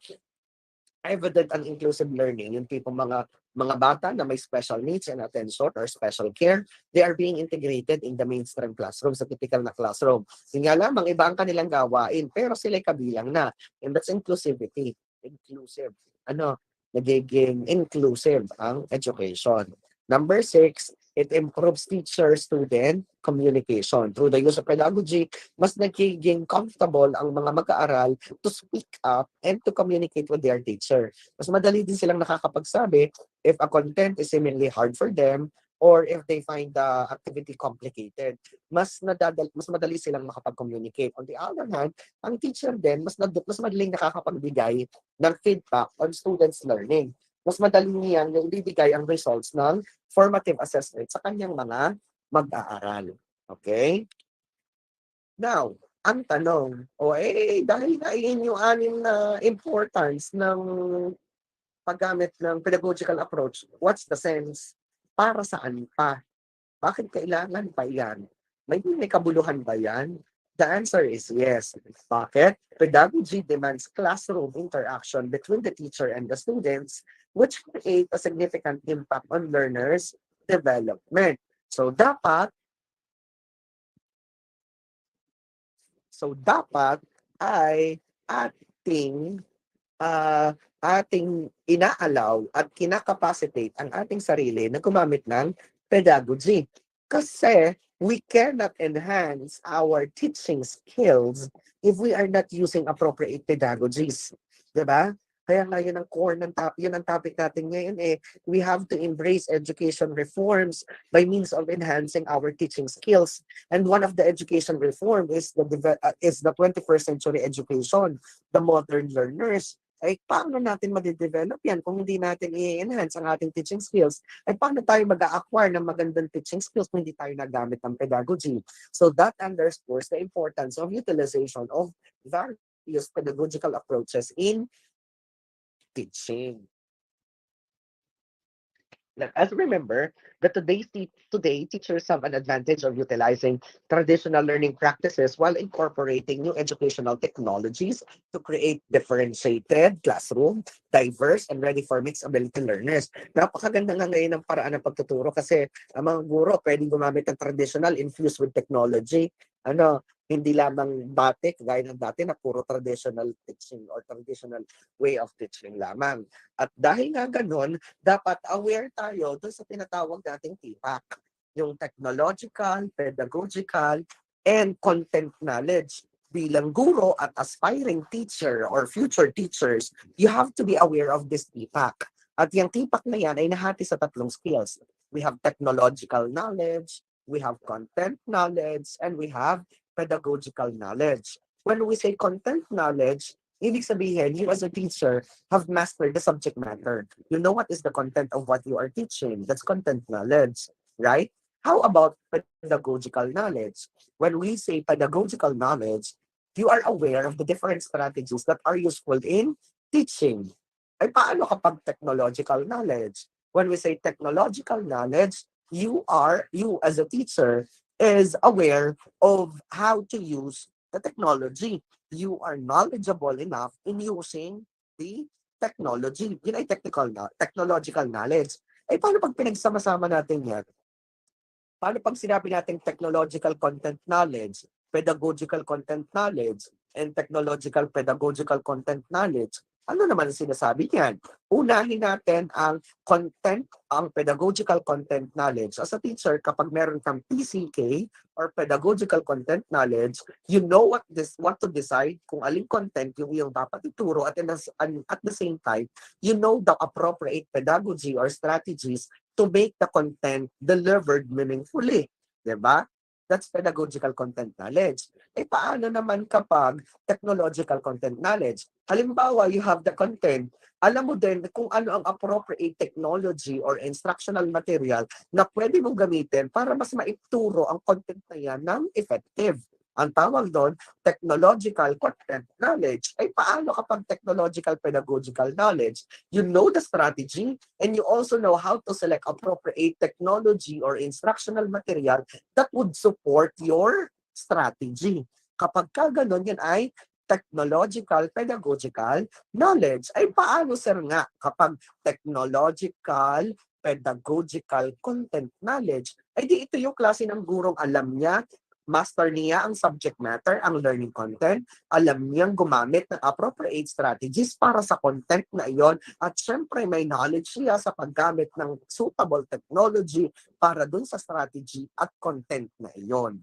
[SPEAKER 1] evident and inclusive learning, yung tipong mga bata na may special needs and attention or special care, they are being integrated in the mainstream classroom, sa typical na classroom. Yun nga lamang, iba ang kanilang gawain, pero sila'y kabilang na. And that's inclusivity. Inclusive. Nagiging inclusive ang education. Number 6, It improves teacher-student communication. Through the use of pedagogy, mas nagiging comfortable ang mga mag-aaral to speak up and to communicate with their teacher. Mas madali din silang nakakapagsabi if a content is seemingly hard for them or if they find the activity complicated. Mas madali silang makapag-communicate. On the other hand, ang teacher din, mas madaling nakakapagbigay ng feedback on students' learning. Mas madali niyang ibibigay ang results ng formative assessment sa kanyang mga mag-aaral. Okay? Now, ang tanong, dahil na yun yung anim na importance ng paggamit ng pedagogical approach, what's the sense? Para saan pa? Bakit kailangan pa yan? May kabuluhan ba yan? The answer is yes. Bakit? Pedagogy demands classroom interaction between the teacher and the students, which create a significant impact on learners' development. So dapat ay ating ating inaalaw at kinakapacitate ang ating sarili na gumamit ng pedagogy. Kasi we cannot enhance our teaching skills if we are not using appropriate pedagogies. Diba? Kaya nga yun ang core yun ang topic natin ngayon we have to embrace education reforms by means of enhancing our teaching skills. And one of the education reform is the 21st century education, the modern learners. Ay paano natin madidevelop yan kung hindi natin i-enhance ang ating teaching skills? Ay paano tayo mag-a-acquire ng magandang teaching skills kung hindi tayo nagamit ng pedagogy? So that underscores the importance of utilization of various pedagogical approaches in teaching. As remember that today teachers have an advantage of utilizing traditional learning practices while incorporating new educational technologies to create differentiated classroom, diverse and ready for mixed ability learners. Napakaganda nga ngayon ng paraan ng pagtuturo kasi ang mga guro pwedeng gumamit ng traditional infused with technology. Hindi lamang batik gaya ng dati na puro traditional teaching or traditional way of teaching lamang. At dahil nga ganun, dapat aware tayo dun sa tinatawag nating TPAC, yung technological, pedagogical, and content knowledge. Bilang guro at aspiring teacher or future teachers, you have to be aware of this TPAC. At yung TPAC na yan ay nahati sa tatlong skills. We have technological knowledge, we have content knowledge, and we have pedagogical knowledge. When we say content knowledge, ibig sabihin, you as a teacher have mastered the subject matter. You know what is the content of what you are teaching. That's content knowledge, right? How about pedagogical knowledge? When we say pedagogical knowledge, you are aware of the different strategies that are useful in teaching. Ay paano kapag technological knowledge? When we say technological knowledge, you as a teacher is aware of how to use the technology. You are knowledgeable enough in using the technology. Yun ay technological knowledge. Eh, paano pag pinagsama-sama natin yan? Paano pag sinabi natin technological content knowledge, pedagogical content knowledge, and technological pedagogical content knowledge? Ano naman ang sinasabi niyan? Unahin natin ang content, ang pedagogical content knowledge. As a teacher, kapag meron kang PCK or pedagogical content knowledge, you know what to decide kung aling content yung iyong dapat ituro at the same time, you know the appropriate pedagogy or strategies to make the content delivered meaningfully. Diba? That's pedagogical content knowledge. Eh paano naman kapag technological content knowledge? Halimbawa, you have the content, alam mo din kung ano ang appropriate technology or instructional material na pwede mong gamitin para mas maituro ang content na yan ng effective. Ang tawag doon, technological content knowledge. Ay paano kapag technological pedagogical knowledge? You know the strategy and you also know how to select appropriate technology or instructional material that would support your strategy. Kapag ka ganun, yan ay technological pedagogical knowledge. Ay paano sir nga kapag technological pedagogical content knowledge? Ay di ito yung klase ng gurong alam niya Master niya ang subject matter, ang learning content, alam niyang gumamit ng appropriate strategies para sa content na iyon, at syempre may knowledge siya sa paggamit ng suitable technology para dun sa strategy at content na iyon.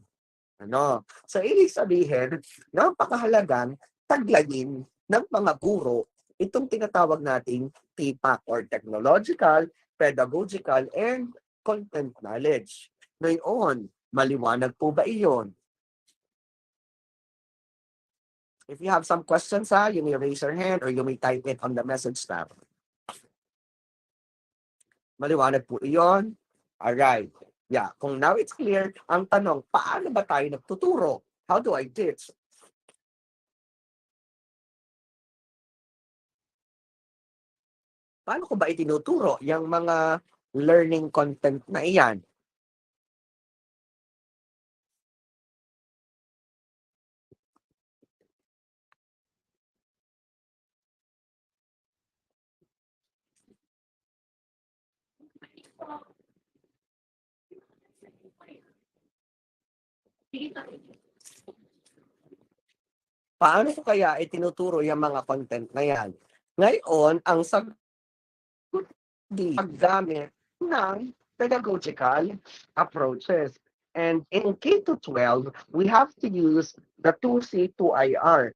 [SPEAKER 1] Ano? So, ibig sabihin, napakahalagang taglayin ng mga guro itong tinatawag nating TPAC or Technological, Pedagogical, and Content Knowledge. Ngayon, maliwanag po ba iyon? If you have some questions, you may raise your hand or you may type it on the message tab. Maliwanag po iyon? Alright. Yeah, kung now it's clear, ang tanong, paano ba tayo nagtuturo? How do I teach? Paano ko ba itinuturo yung mga learning content na iyan? Paano ko kaya itinuturo yung mga content na yan? Ngayon, ang sagot di paggamit ng pedagogical approaches. And in K-12, we have to use the 2C, 2IR.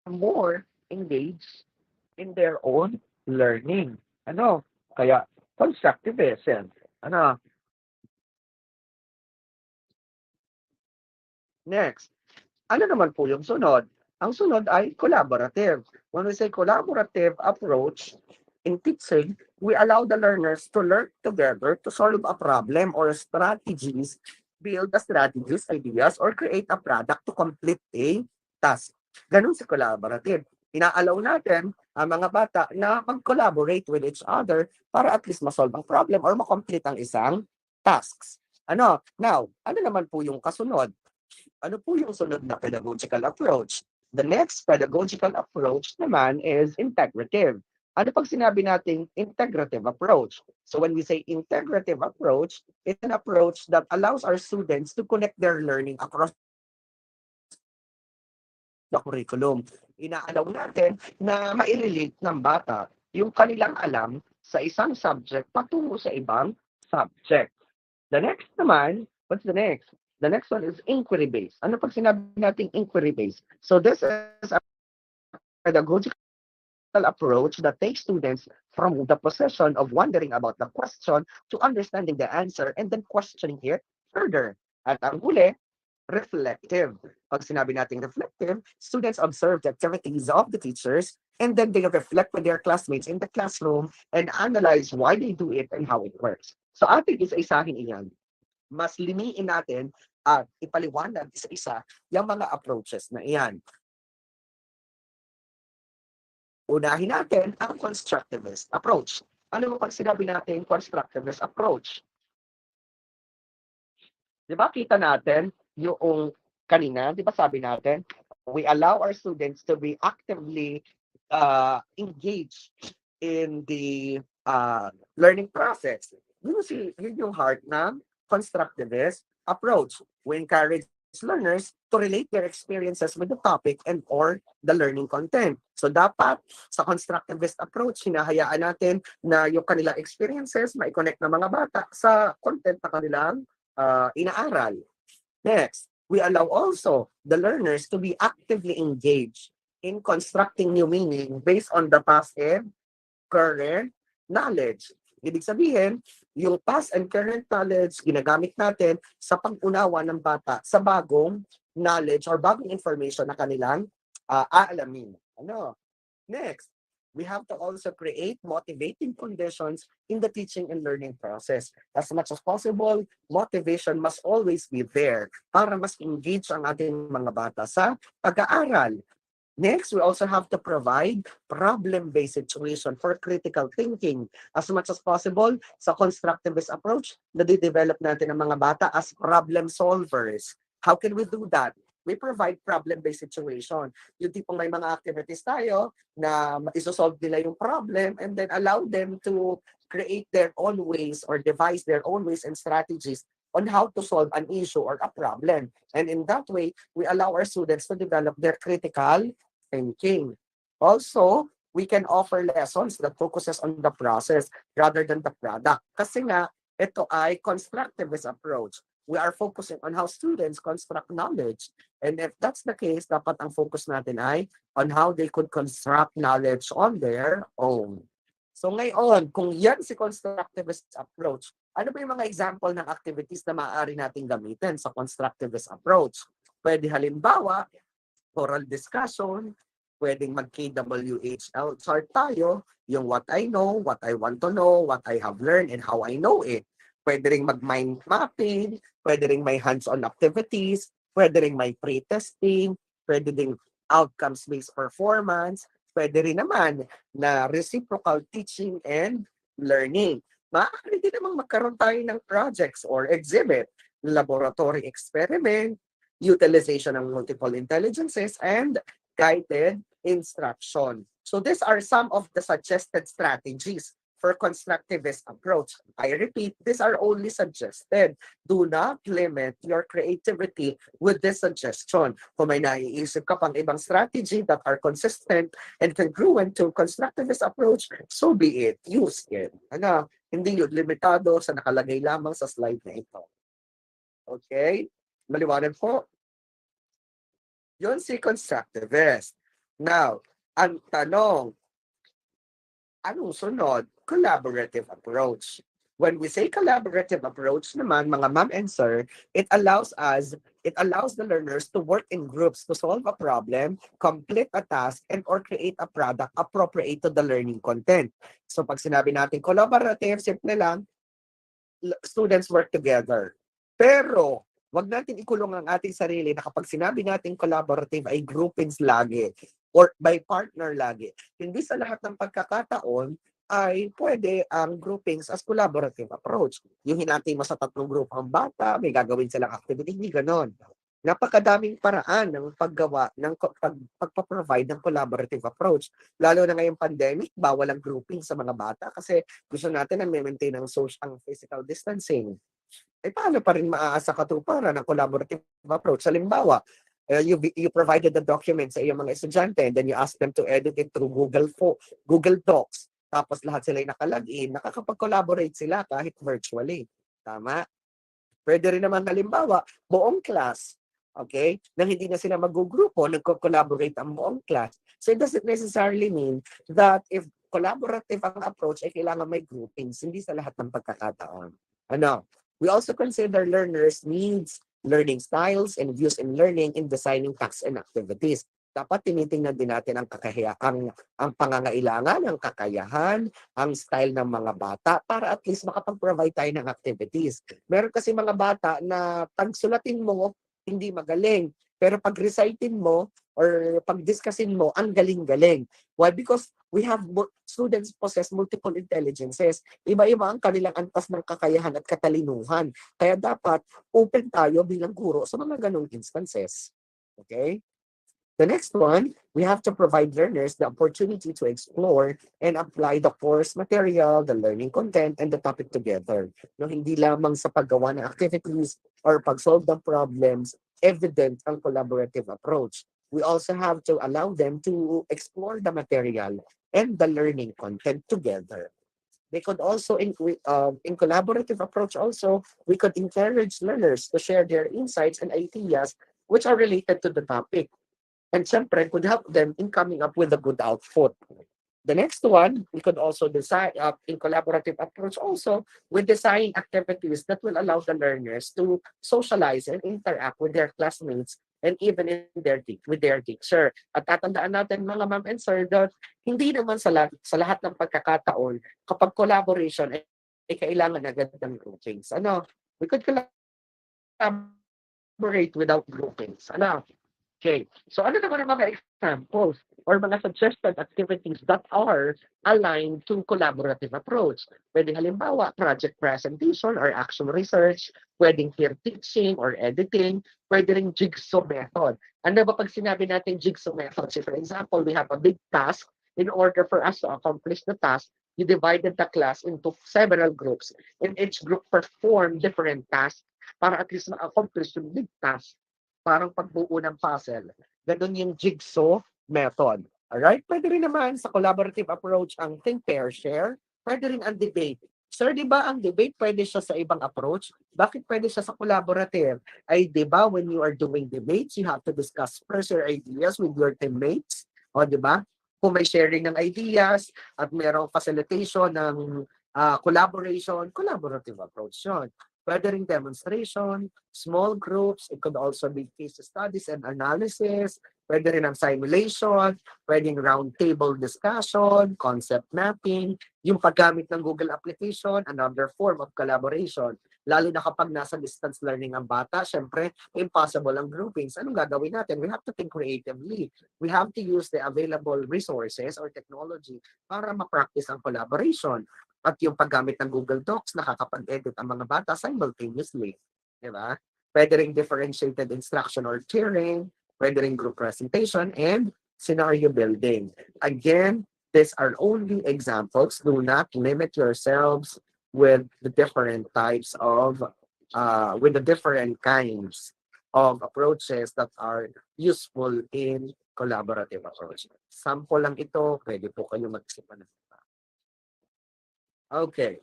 [SPEAKER 1] More engaged in their own learning. Ano? Kaya, constructivism. Ano? Next. Ano naman po yung sunod? Ang sunod ay collaborative. When we say collaborative approach in teaching, we allow the learners to learn together to solve a problem or strategies, build the strategies, ideas, or create a product to complete a task. Ganun si collaborative. Inaalaw natin ang mga bata na mag-collaborate with each other para at least ma-solve ang problem or ma-complete ang isang tasks. Ano? Now, ano naman po yung kasunod? Ano po yung sunod na pedagogical approach? The next pedagogical approach naman is integrative. Ano pag sinabi nating integrative approach? So when we say integrative approach, it's an approach that allows our students to connect their learning across the curriculum. Inaalaw natin na mai-relate ng bata yung kanilang alam sa isang subject patungo sa ibang subject. The next naman, what's the next? The next one is inquiry-based. Ano pag sinabi nating inquiry-based? So this is a pedagogical approach that takes students from the possession of wondering about the question to understanding the answer and then questioning it further. At ang huli, reflective. Pag sinabi nating reflective, students observe the activities of the teachers and then they reflect with their classmates in the classroom and analyze why they do it and how it works. So ating isa-isahin iyan. Mas limiin natin at ipaliwanag isa-isa yung mga approaches na iyan. Unahin natin ang constructivist approach. Ano mo pag sinabi natin constructivist approach? Di ba kita natin yung kanina, di ba sabi natin, We allow our students to be actively engaged in the learning process. Yun yung heart ng constructivist approach. We encourage learners to relate their experiences with the topic and or the learning content. So dapat sa constructivist approach, hinahayaan natin na yung kanilang experiences mai-connect ng mga bata sa content na kanilang inaaral. Next, we allow also the learners to be actively engaged in constructing new meaning based on the past and current knowledge. Ibig sabihin, yung past and current knowledge ginagamit natin sa pag-unawa ng bata sa bagong knowledge or bagong information na kanilang aalamin. Ano? Next, we have to also create motivating conditions in the teaching and learning process. As much as possible, motivation must always be there para mas engage ang ating mga bata sa pag-aaral. Next, we also have to provide problem-based situation for critical thinking. As much as possible, sa constructivist approach, nade-develop natin ang mga bata as problem solvers. How can we do that? We provide problem-based situation. Yung tipong may mga activities tayo na isosolve nila yung problem and then allow them to create their own ways or devise their own ways and strategies on how to solve an issue or a problem. And in that way, we allow our students to develop their critical thinking. Also, we can offer lessons that focuses on the process rather than the product. Kasi nga, ito ay constructivist approach. We are focusing on how students construct knowledge. And if that's the case, dapat ang focus natin ay on how they could construct knowledge on their own. So ngayon, kung yan si constructivist approach, ano ba yung mga example ng activities na maaari nating gamitin sa constructivist approach? Pwede halimbawa, oral discussion, pwedeng mag-KWHL chart tayo, yung what I know, what I want to know, what I have learned, and how I know it. Pwede rin mag-mind mapping, pwede rin may hands-on activities, pwede rin may pre-testing, pwede rin outcomes-based performance, pwede rin naman na reciprocal teaching and learning. Maaari din namang magkaroon tayo ng projects or exhibit, laboratory experiment, utilization ng multiple intelligences, and guided instruction. So these are some of the suggested strategies for constructivist approach. I repeat, these are only suggested. Do not limit your creativity with this suggestion. Kung may naiisip ka pang ibang strategy that are consistent and congruent to constructivist approach, so be it. Use it. Ano? Hindi yun limitado sa nakalagay lamang sa slide na ito. Okay? Maliwanag po? Yun si constructivist. Now, ang tanong, anong sunod? Collaborative approach. When we say collaborative approach naman, mga ma'am and sir, it allows the learners to work in groups to solve a problem, complete a task, and or create a product appropriate to the learning content. So pag sinabi natin collaborative, simple lang, students work together. Pero wag natin ikulong ang ating sarili na kapag sinabi natin collaborative ay groupings lagi or by partner lagi. Hindi sa lahat ng pagkakataon ay pwede ang groupings as collaborative approach. Yung hinati mo sa 3 grupo ang bata, may gagawin silang activity, hindi ganon. Napakadaming paraan ng paggawa, ng pagpa-provide ng collaborative approach. Lalo na ngayong pandemic, bawal ang grouping sa mga bata kasi gusto natin na maintain ang social, ang physical distancing. Eh paano pa rin maaasa katuparan ng collaborative approach? Halimbawa, you provided the document sa iyong mga estudyante and then you ask them to edit it through Google Docs. Tapos lahat sila nakalagin, nakakapag-collaborate sila kahit virtually. Tama? Pwede rin naman halimbawa, buong class, okay? Nang hindi na sila mag-grupo, nagko-collaborate ang buong class. So it doesn't necessarily mean that if collaborative ang approach, ay kailangan may groupings, hindi sa lahat ng pagkakataon. Ano? We also consider learners' needs, learning styles, and views in learning in designing tasks and activities. Dapat tinitingnan din natin ang ang pangangailangan, ang kakayahan, ang style ng mga bata para at least makapag-provide tayo ng activities. Meron kasi mga bata na pagsulatin mo, hindi magaling. Pero pag-recitin mo or pag-discussin mo, ang galing-galing. Why? Because we have students possess multiple intelligences. Iba-iba ang kanilang antas ng kakayahan at katalinuhan. Kaya dapat open tayo bilang guro sa mga ganong instances. Okay? The next one, we have to provide learners the opportunity to explore and apply the course material, the learning content, and the topic together. No, hindi lamang sa paggawa ng activities or pag-solve ng problems, evident ang collaborative approach. We also have to allow them to explore the material and the learning content together. They could also, in collaborative approach also, we could encourage learners to share their insights and ideas which are related to the topic. And syempre, could help them in coming up with a good output. The next one, we could also design, in collaborative approach also, we design activities that will allow the learners to socialize and interact with their classmates and even in with their teacher. At tatandaan natin mga ma'am and sir that hindi naman sa lahat ng pagkakataon kapag collaboration ay kailangan agad ng groupings. Ano? We could collaborate without groupings. Ano? Okay. So ano naman ang mga examples or mga suggested activities that are aligned to collaborative approach? Pwedeng halimbawa, project presentation or action research, pwedeng peer teaching or editing, pwede ring jigsaw method. Ano ba pag sinabi natin jigsaw method? So for example, we have a big task. In order for us to accomplish the task, you divided the class into several groups, and each group perform different tasks para at least ma-accomplish yung big task. Parang pagbuo ng puzzle. Ganun yung jigsaw method. Alright? Pwede rin naman sa collaborative approach ang think, pair, share. Pwede rin ang debate. Sir, di ba ang debate pwede siya sa ibang approach? Bakit pwede siya sa collaborative? Ay, di ba when you are doing debates, you have to discuss first your ideas with your teammates. O, di ba? Kung may sharing ng ideas at merong facilitation ng collaboration, collaborative approach yun. Pwede rin demonstration, small groups, it could also be case studies and analysis, pwede rin ang simulation, pwedeng roundtable discussion, concept mapping, yung paggamit ng Google application, another form of collaboration. Lalo na kapag nasa distance learning ang bata, syempre, impossible ang groupings. Anong gagawin natin? We have to think creatively. We have to use the available resources or technology para ma-practice ang collaboration. At yung paggamit ng Google Docs, nakakapag-edit ang mga bata simultaneously. Di ba? Pwede ring differentiated instruction or tiering, pwede ring group presentation, and scenario building. Again, these are only examples. Do not limit yourselves with the different types of, with the different kinds of approaches that are useful in collaborative approach. Sample lang ito, pwede po kayo mag-isipan ng iba. Okay.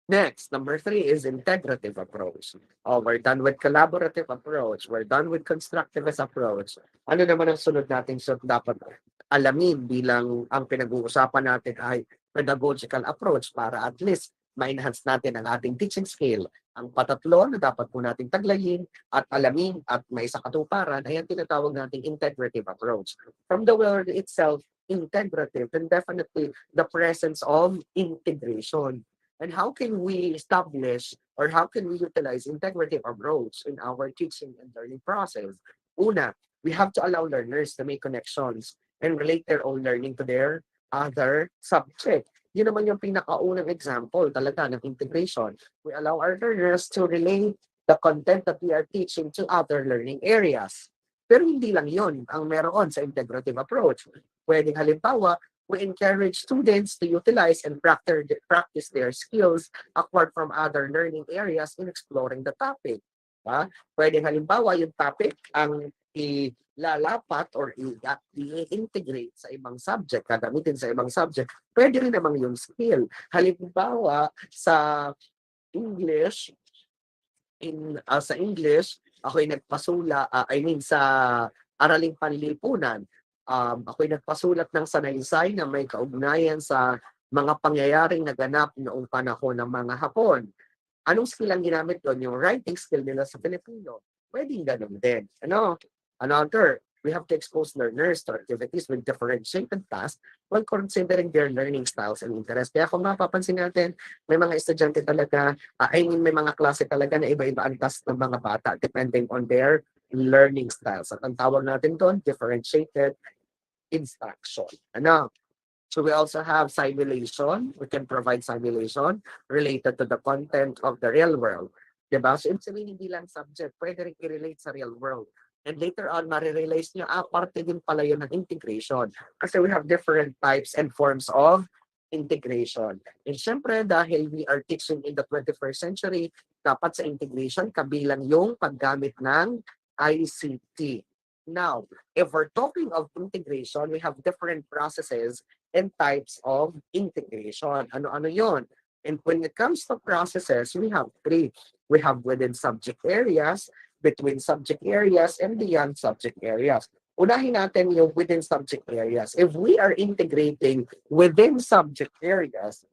[SPEAKER 1] Next, number 3 is integrative approach. Oh, we're done with collaborative approach. We're done with constructivist approach. Ano naman ang sunod natin so dapat alamin bilang ang pinag-uusapan natin ay pedagogical approach para at least ma-enhance natin ang ating teaching skill. Ang patatlo na dapat po nating taglayin at alamin at may sa katuparan ay ang tinatawag nating integrative approach. From the word itself, integrative, then definitely the presence of integration. And how can we establish or how can we utilize integrative approach in our teaching and learning process? Una, we have to allow learners to make connections and relate their own learning to their other subject. Yun naman yung pinakaunang example talaga ng integration. We allow our learners to relate the content that we are teaching to other learning areas. Pero hindi lang yun ang meron sa integrative approach. Pwedeng halimbawa, we encourage students to utilize and practice their skills acquired from other learning areas in exploring the topic. Pwedeng halimbawa yung topic ang ilalapat or i-integrate sa ibang subject, gagamitin sa ibang subject. Pwede rin namang yung skill. Halimbawa sa English, sa English, ako'y nagpasula, sa araling panlipunan. Ako'y nagpasulat ng sanaysay na may kaugnayan sa mga pangyayaring naganap noong panahon ng mga Hapon. Anong skill ang ginamit doon? Yung writing skill nila sa Filipino. Pwedeng ganun din. Another, we have to expose learners to activities with differentiated tasks while considering their learning styles and interests. Kaya kung mapapansin natin, may mga estudyante talaga, may mga klase talaga na iba-iba ang task ng mga bata depending on their learning styles. At ang tawag natin doon, differentiated instruction. So we also have simulation. We can provide simulation related to the content of the real world. Diba? So ibig sabihin, hindi lang subject, pwede rin i-relate sa real world. And later on, marirealize nyo, parte din pala yun ng integration. Kasi we have different types and forms of integration. And syempre, dahil we are teaching in the 21st century, dapat sa integration, kabilang yung paggamit ng ICT. Now, if we're talking of integration, we have different processes and types of integration. Ano-ano yon? And when it comes to processes, we have three. We have within subject areas, between subject areas, and beyond subject areas. Unahin natin yung within subject areas. If we are integrating within subject areas,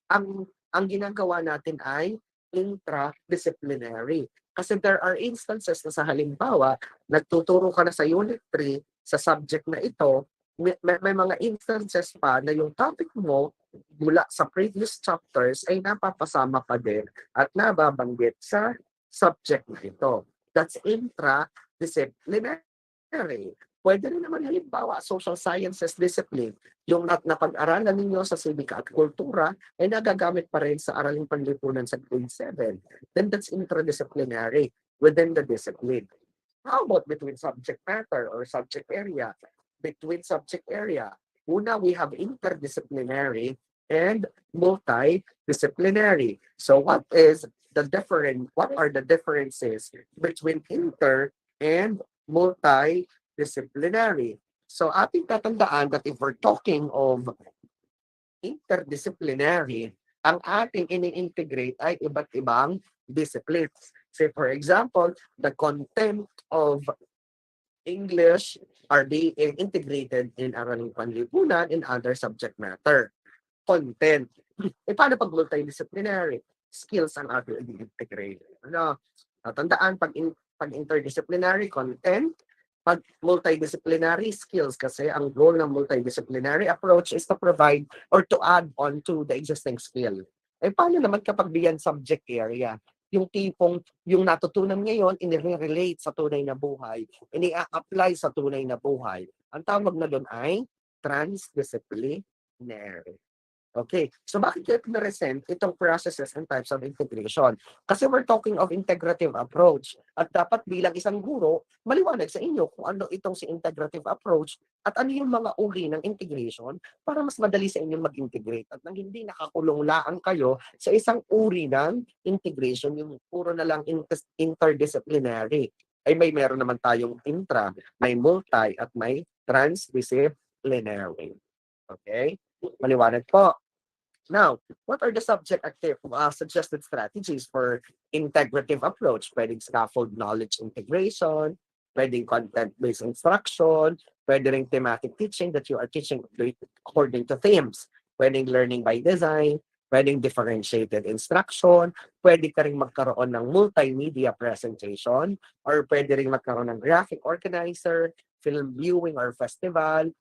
[SPEAKER 1] ang ginagawa natin ay intra-disciplinary. Kasi there are instances na sa halimbawa, nagtuturo ka na sa Unit 3 sa subject na ito, may mga instances pa na yung topic mo mula sa previous chapters ay napapasama pa din at nababanggit sa subject na ito. That's intra-disciplinary. Pwede rin naman halimbawa social sciences discipline, yung napag-aralan ninyo sa sibika at kultura ay nagagamit pa rin sa araling panlipunan sa grade 7. Then that's interdisciplinary within the discipline. How about between subject matter or subject area? Between subject area, una we have interdisciplinary and multidisciplinary. So what are the differences between inter and multidisciplinary? So ating tatandaan that if we're talking of interdisciplinary, ang ating ini-integrate ay iba't ibang disciplines. Say for example, the content of English are being integrated in araling panlipunan and other subject matter. Content. Paano pag multidisciplinary? Skills ang ating i-integrate. Tandaan, pag interdisciplinary, content. Pag multidisciplinary, skills. Kasi ang goal ng multidisciplinary approach is to provide or to add on to the existing skill. Paano naman kapag beyond subject area? Yung tipong, yung natutunan ngayon, inire-relate sa tunay na buhay, ini-apply sa tunay na buhay. Ang tawag na doon ay transdisciplinary. Okay, so bakit kaya pinaresent itong processes and types of integration? Kasi we're talking of integrative approach at dapat bilang isang guro, maliwanag sa inyo kung ano itong si integrative approach at ano yung mga uri ng integration para mas madali sa inyo mag-integrate at nang hindi nakakulong laan kayo sa isang uri ng integration, yung puro na lang interdisciplinary. Ay meron naman tayong intra, may multi at may transdisciplinary. Okay? Maliwanag po. Now, what are the suggested strategies for integrative approach? Pwedeng scaffold knowledge integration, pwedeng content-based instruction, pwede ring thematic teaching that you are teaching according to themes, pwedeng learning by design, pwedeng differentiated instruction, pwede ka ring magkaroon ng multimedia presentation, or pwede ring magkaroon ng graphic organizer, film viewing or festival,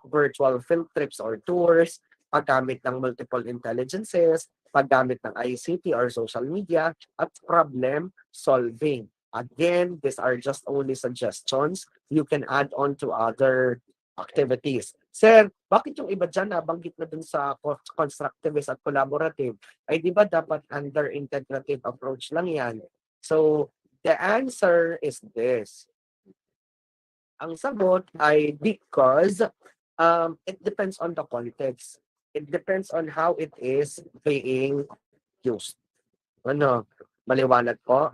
[SPEAKER 1] virtual field trips or tours, paggamit ng multiple intelligences, paggamit ng ICT or social media, at problem solving. Again, these are just only suggestions. You can add on to other activities. Sir, bakit yung iba dyan nabanggit na dun sa constructivist at collaborative? Ay di ba dapat under integrative approach lang yan? So, the answer is this. Ang sagot ay because it depends on the context. It depends on how it is being used. Ano? Maliwanag po?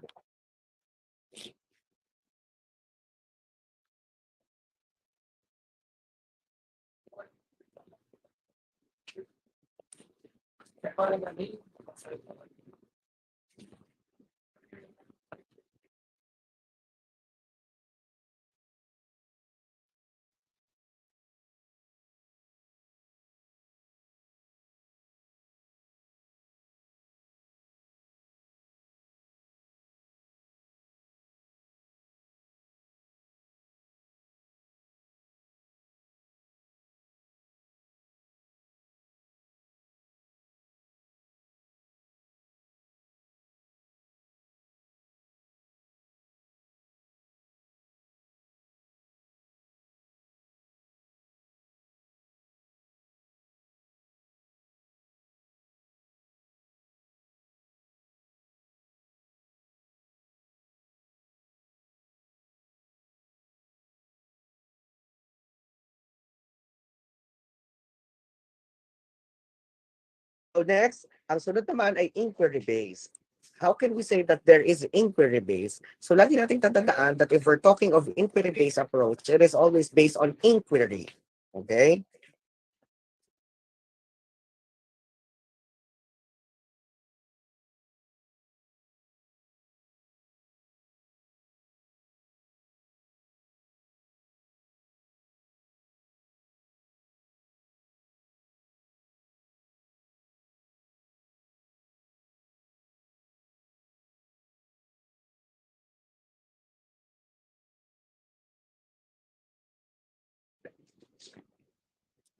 [SPEAKER 1] So next, ang sunod naman ay inquiry-based. How can we say that there is inquiry-based? So lagi nating tatandaan that if we're talking of inquiry-based approach, it is always based on inquiry. Okay?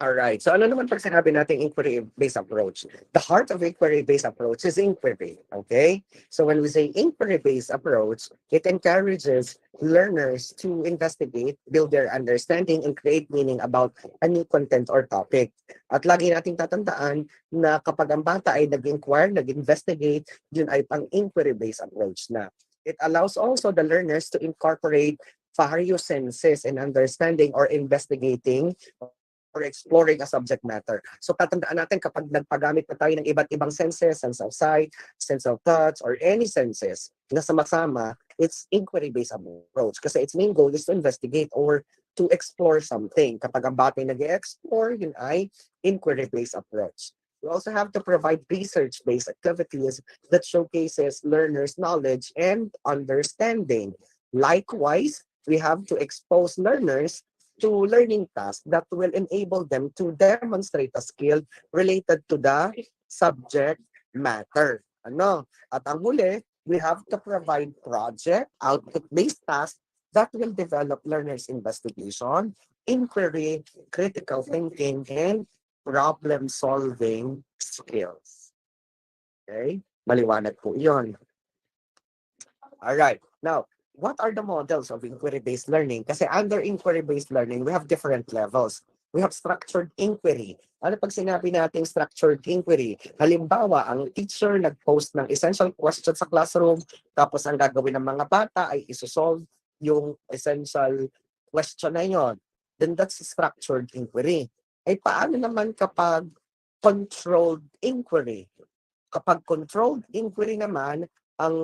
[SPEAKER 1] Alright. So ano naman pag sinabi nating inquiry-based approach? The heart of inquiry-based approach is inquiry. Okay? So when we say inquiry-based approach, it encourages learners to investigate, build their understanding, and create meaning about a new content or topic. At lagi nating tatandaan na kapag ang bata ay nag-inquire, nag-investigate, yun ay pang inquiry-based approach na. It allows also the learners to incorporate various senses in understanding or investigating or exploring a subject matter. So tatandaan natin kapag nagpagamit na tayo ng iba't ibang senses, sense of sight, sense of touch, or any senses na sama-sama, it's inquiry-based approach. Kasi its main goal is to investigate or to explore something. Kapag ang bata ay nag-explore, yun ay inquiry-based approach. We also have to provide research-based activities that showcases learners' knowledge and understanding. Likewise, we have to expose learners to learning tasks that will enable them to demonstrate a skill related to the subject matter. Ano? At ang huli, we have to provide project, output-based tasks that will develop learners' investigation, inquiry, critical thinking, and problem-solving skills. Okay? Maliwanag po yun. All right. Now, what are the models of inquiry-based learning? Kasi under inquiry-based learning, we have different levels. We have structured inquiry. Ano pag sinabi nating structured inquiry? Halimbawa, ang teacher nag-post ng essential question sa classroom, tapos ang gagawin ng mga bata ay isosolve yung essential question na yon. Then that's structured inquiry. Ay paano naman kapag controlled inquiry? Kapag controlled inquiry naman, ang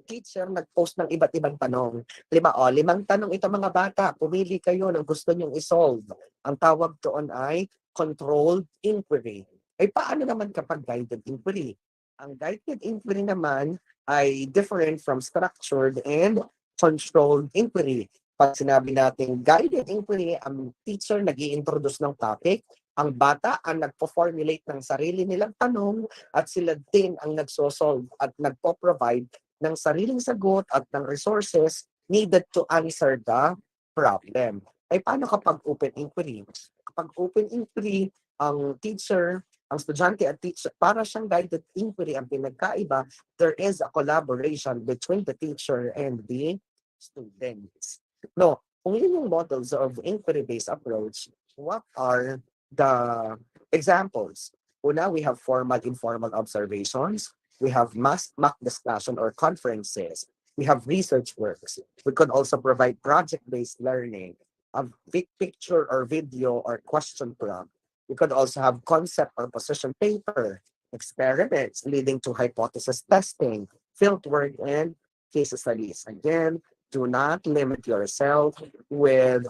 [SPEAKER 1] teacher nag-post ng iba't ibang tanong. Limang tanong ito mga bata, pumili kayo ng gusto nyong isolve. Ang tawag doon ay controlled inquiry. Ay paano naman kapag guided inquiry? Ang guided inquiry naman ay different from structured and controlled inquiry. Pag sinabi natin guided inquiry, ang teacher nag introduce ng topic, ang bata ang nagpo-formulate ng sarili nilang tanong at sila din ang nagsosolve at nagpo-provide ng sariling sagot at ng resources needed to answer the problem. Ay paano kapag open inquiry? Kapag open inquiry, ang teacher, ang estudyante at teacher, para siyang guided inquiry ang pinagkaiba, there is a collaboration between the teacher and the students. No, kung yun yung models of inquiry-based approach, what are the examples? Una, we have formal, informal observations. We have mock discussion or conferences. We have research works. We could also provide project-based learning, a big picture or video or question prompt. We could also have concept or position paper, experiments leading to hypothesis testing, field work, and case studies. Again, do not limit yourself with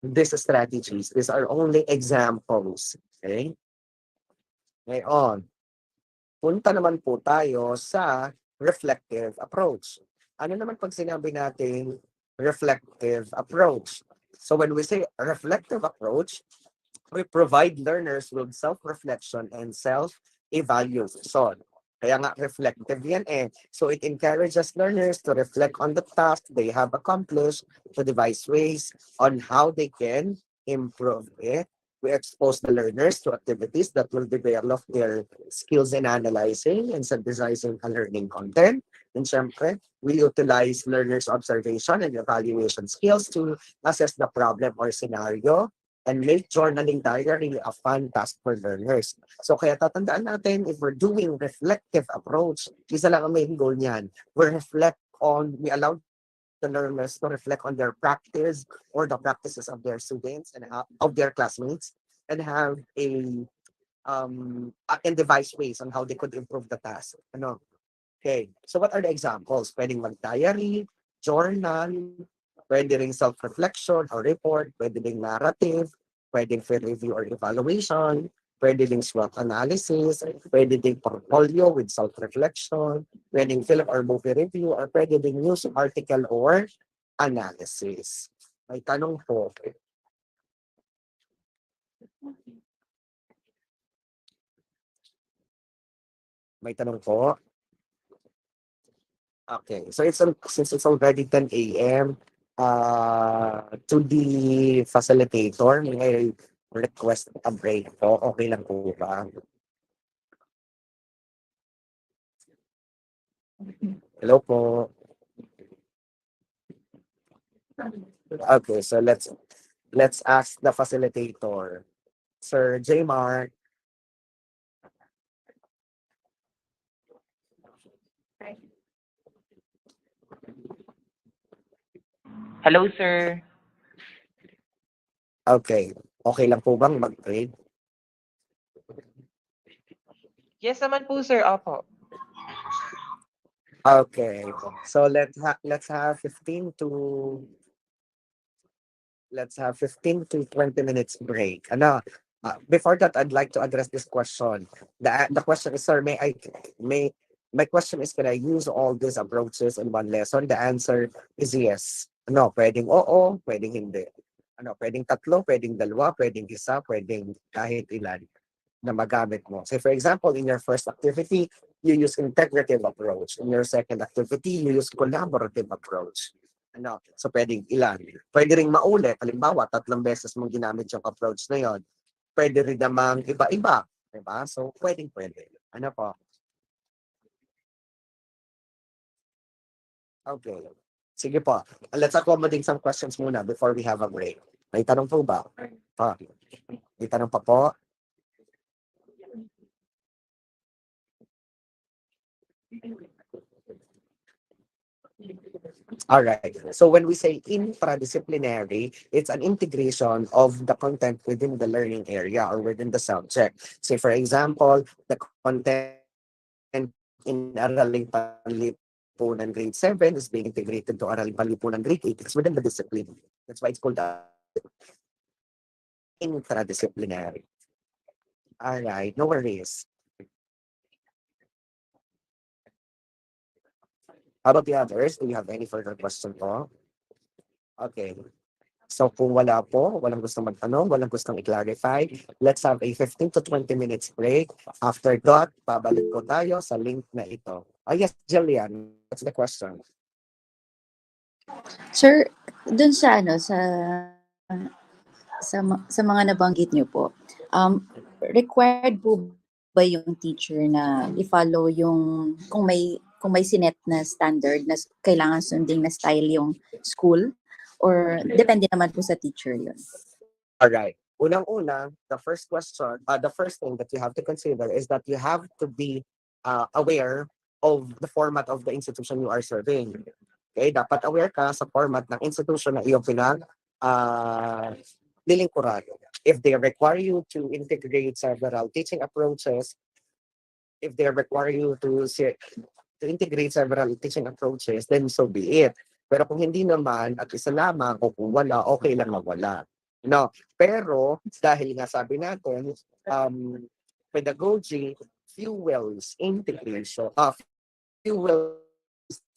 [SPEAKER 1] these strategies. These are only examples. Okay? Ngayon, punta naman po tayo sa reflective approach. Ano naman pag sinabi natin reflective approach? So when we say reflective approach, we provide learners with self-reflection and self-evaluation. Kaya nga reflective yan eh. So it encourages learners to reflect on the task they have accomplished, to devise ways on how they can improve it. We expose the learners to activities that will develop their skills in analyzing and synthesizing a learning content. And syempre, we utilize learners' observation and evaluation skills to assess the problem or scenario and make journaling diary a fun task for learners. So kaya tatandaan natin, if we're doing reflective approach, isa lang ang main goal niyan. We allow the learners to reflect on their practice or the practices of their students and of their classmates and have a and devise ways on how they could improve the task. Ano? Okay. So what are the examples? Pwedeng mag-diary, journal, pwede ring self-reflection or report, pwede ring narrative, pwedeng peer review or evaluation, pwede ding SWOT analysis, pwede ding portfolio with self-reflection, pwedeng film or movie review, or pwede ding news article or analysis. May tanong po. May tanong po. Okay, so since it's already 10 a.m., to the facilitator, may I request a break po? Okay lang po ba? Hello po. Okay, so let's ask the facilitator. Sir J. Mark.
[SPEAKER 3] Hello, sir.
[SPEAKER 1] Okay, okay lang po bang mag-break?
[SPEAKER 3] Yes naman po, sir. Opo.
[SPEAKER 1] Okay, so let's have 20 minutes break. Ano, before that, I'd like to address this question. The question is, sir, may my question is, can I use all these approaches in one lesson? The answer is yes. Ano, pwedeng oo, pwedeng hindi. Ano, pwedeng tatlo, pwedeng dalawa, pwedeng isa, pwedeng kahit ilan na magamit mo. So for example, in your first activity, you use integrative approach. In your second activity, you use collaborative approach. Ano, so pwedeng ilan. Pwede ring maulit. Halimbawa, 3 beses mong ginamit yung approach na yon. Pwede rin namang iba-iba. Diba? So pwede. Ano po? Okay. Sige po. Let's accommodate some questions muna before we have a break. May tanong po ba? May tanong pa po? All right. So when we say intra-disciplinary, it's an integration of the content within the learning area or within the subject. Say, for example, the content in Araling Panlipunan grade 7 is being integrated to Araling Panlipunan grade 8. It's within the discipline. That's why it's called intra-disciplinary. All right. No worries. How about the others? Do you have any further question po? Okay. So kung wala po, walang gustong magtanong, walang gustong i-clarify, let's have a 15 to 20 minutes break. After that, pabalik ko tayo sa link na ito. Oh yes, Jillian, what's the question?
[SPEAKER 4] Sir, dun sa sa mga nabanggit niyo po, required po ba yung teacher na i-follow yung kung may sinet na standard na kailangan sundin na style yung school, or depende naman po sa teacher yun?
[SPEAKER 1] All right. Unang-una, the first thing that you have to consider is that you have to be aware of the format of the institution you are serving. Okay, dapat aware ka sa format ng institution na iyong lilingkuran. If they require you to integrate several teaching approaches, if they require you to integrate several teaching approaches, then so be it. Pero kung hindi naman at isa lamang o kung wala, okay lang magwala. No, pero dahil nga sabi natin, pedagogy fuels integration, fuels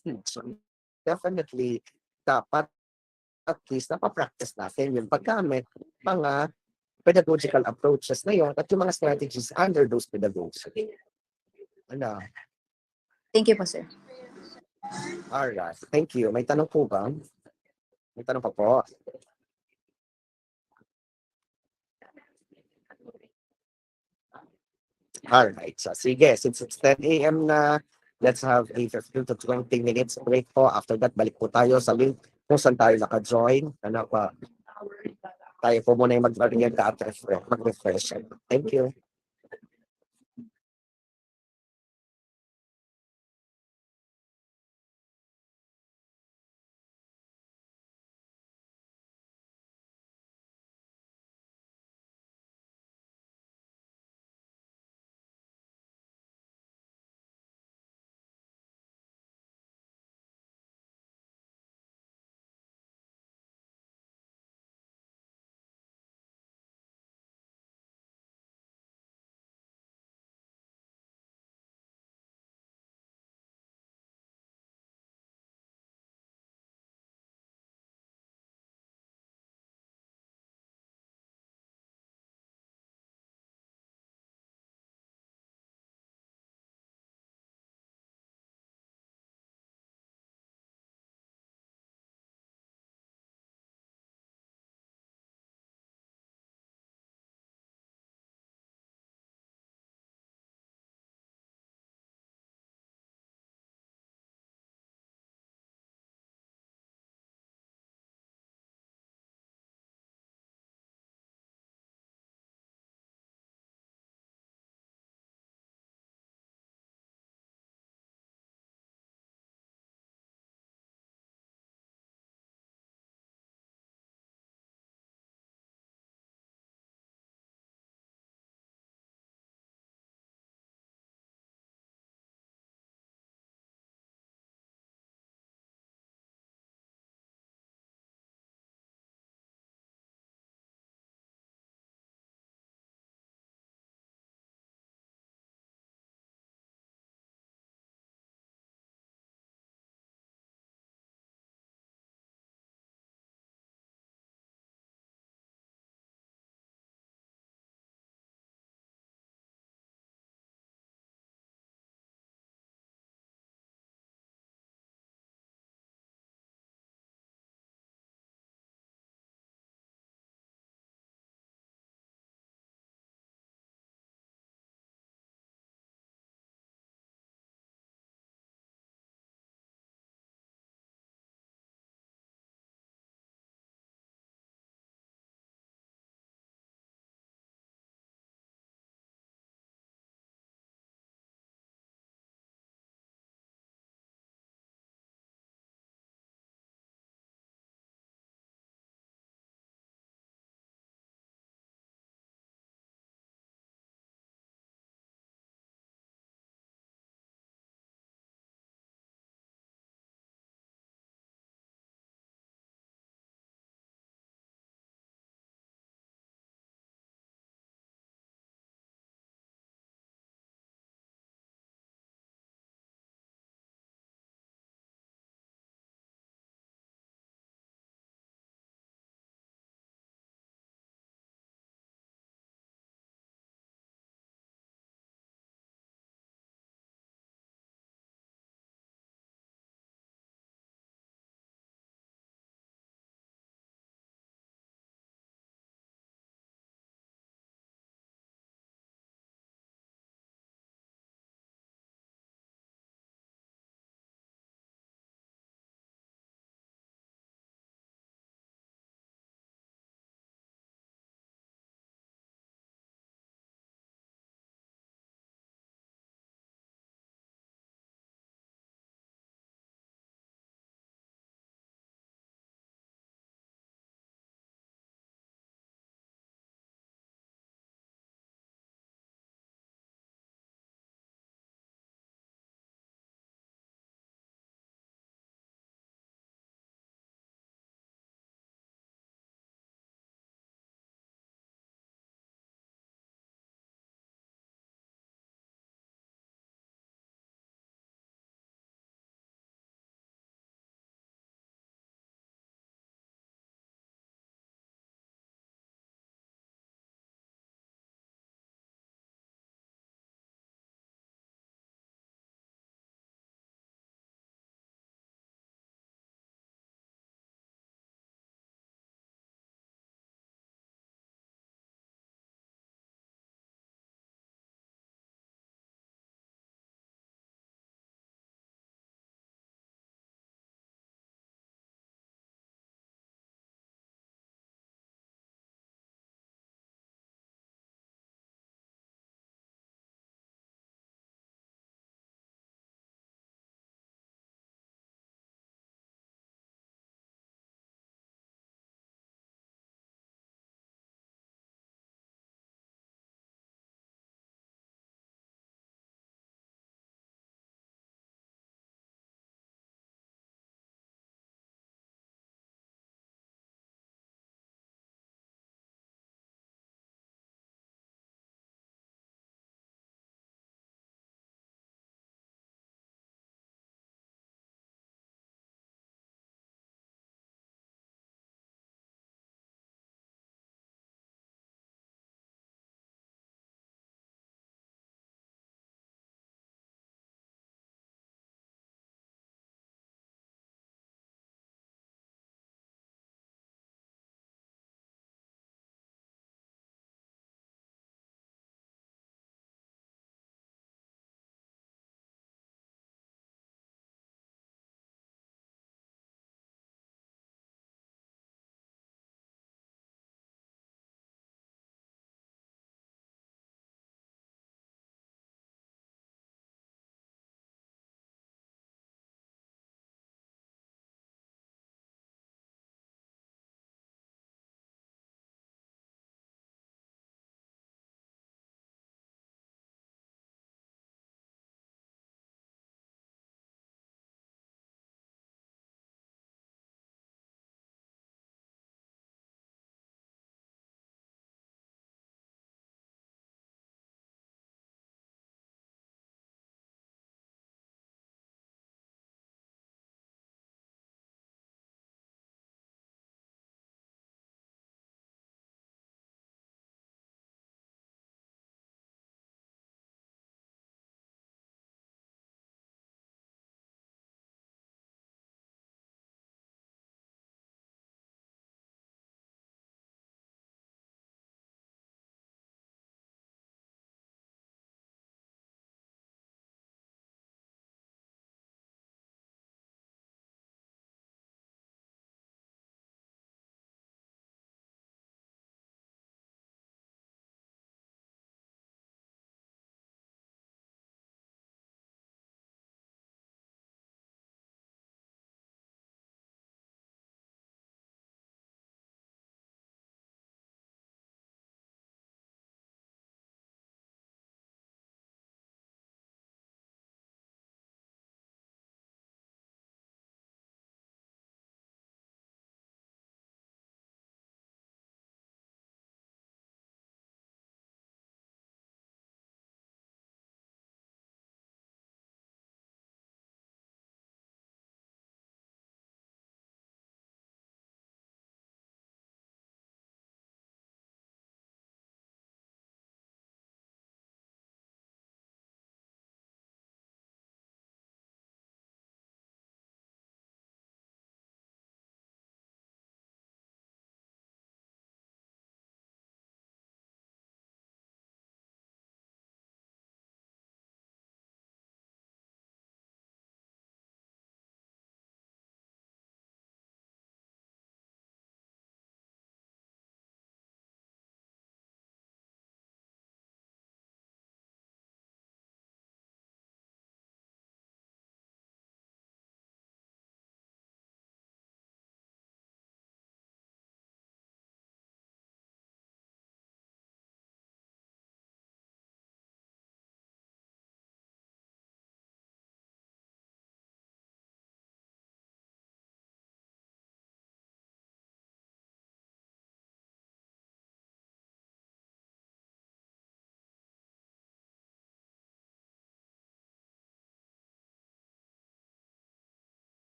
[SPEAKER 1] teaching. Definitely, dapat at least napapractice natin yung paggamit mga pedagogical approaches na yun at yung mga strategies under those pedagogies. Ano?
[SPEAKER 4] Thank you po, sir.
[SPEAKER 1] Alright, thank you. May tanong po ba? May tanong pa po. Alright, so sige, since it's 10 a.m. na, let's have a 15 to 20 minutes break po. After that, balik po tayo sa link kung saan tayo naka-join. Ano pa? Tayo po muna yung mag-orienta at mag-refresh. Thank you.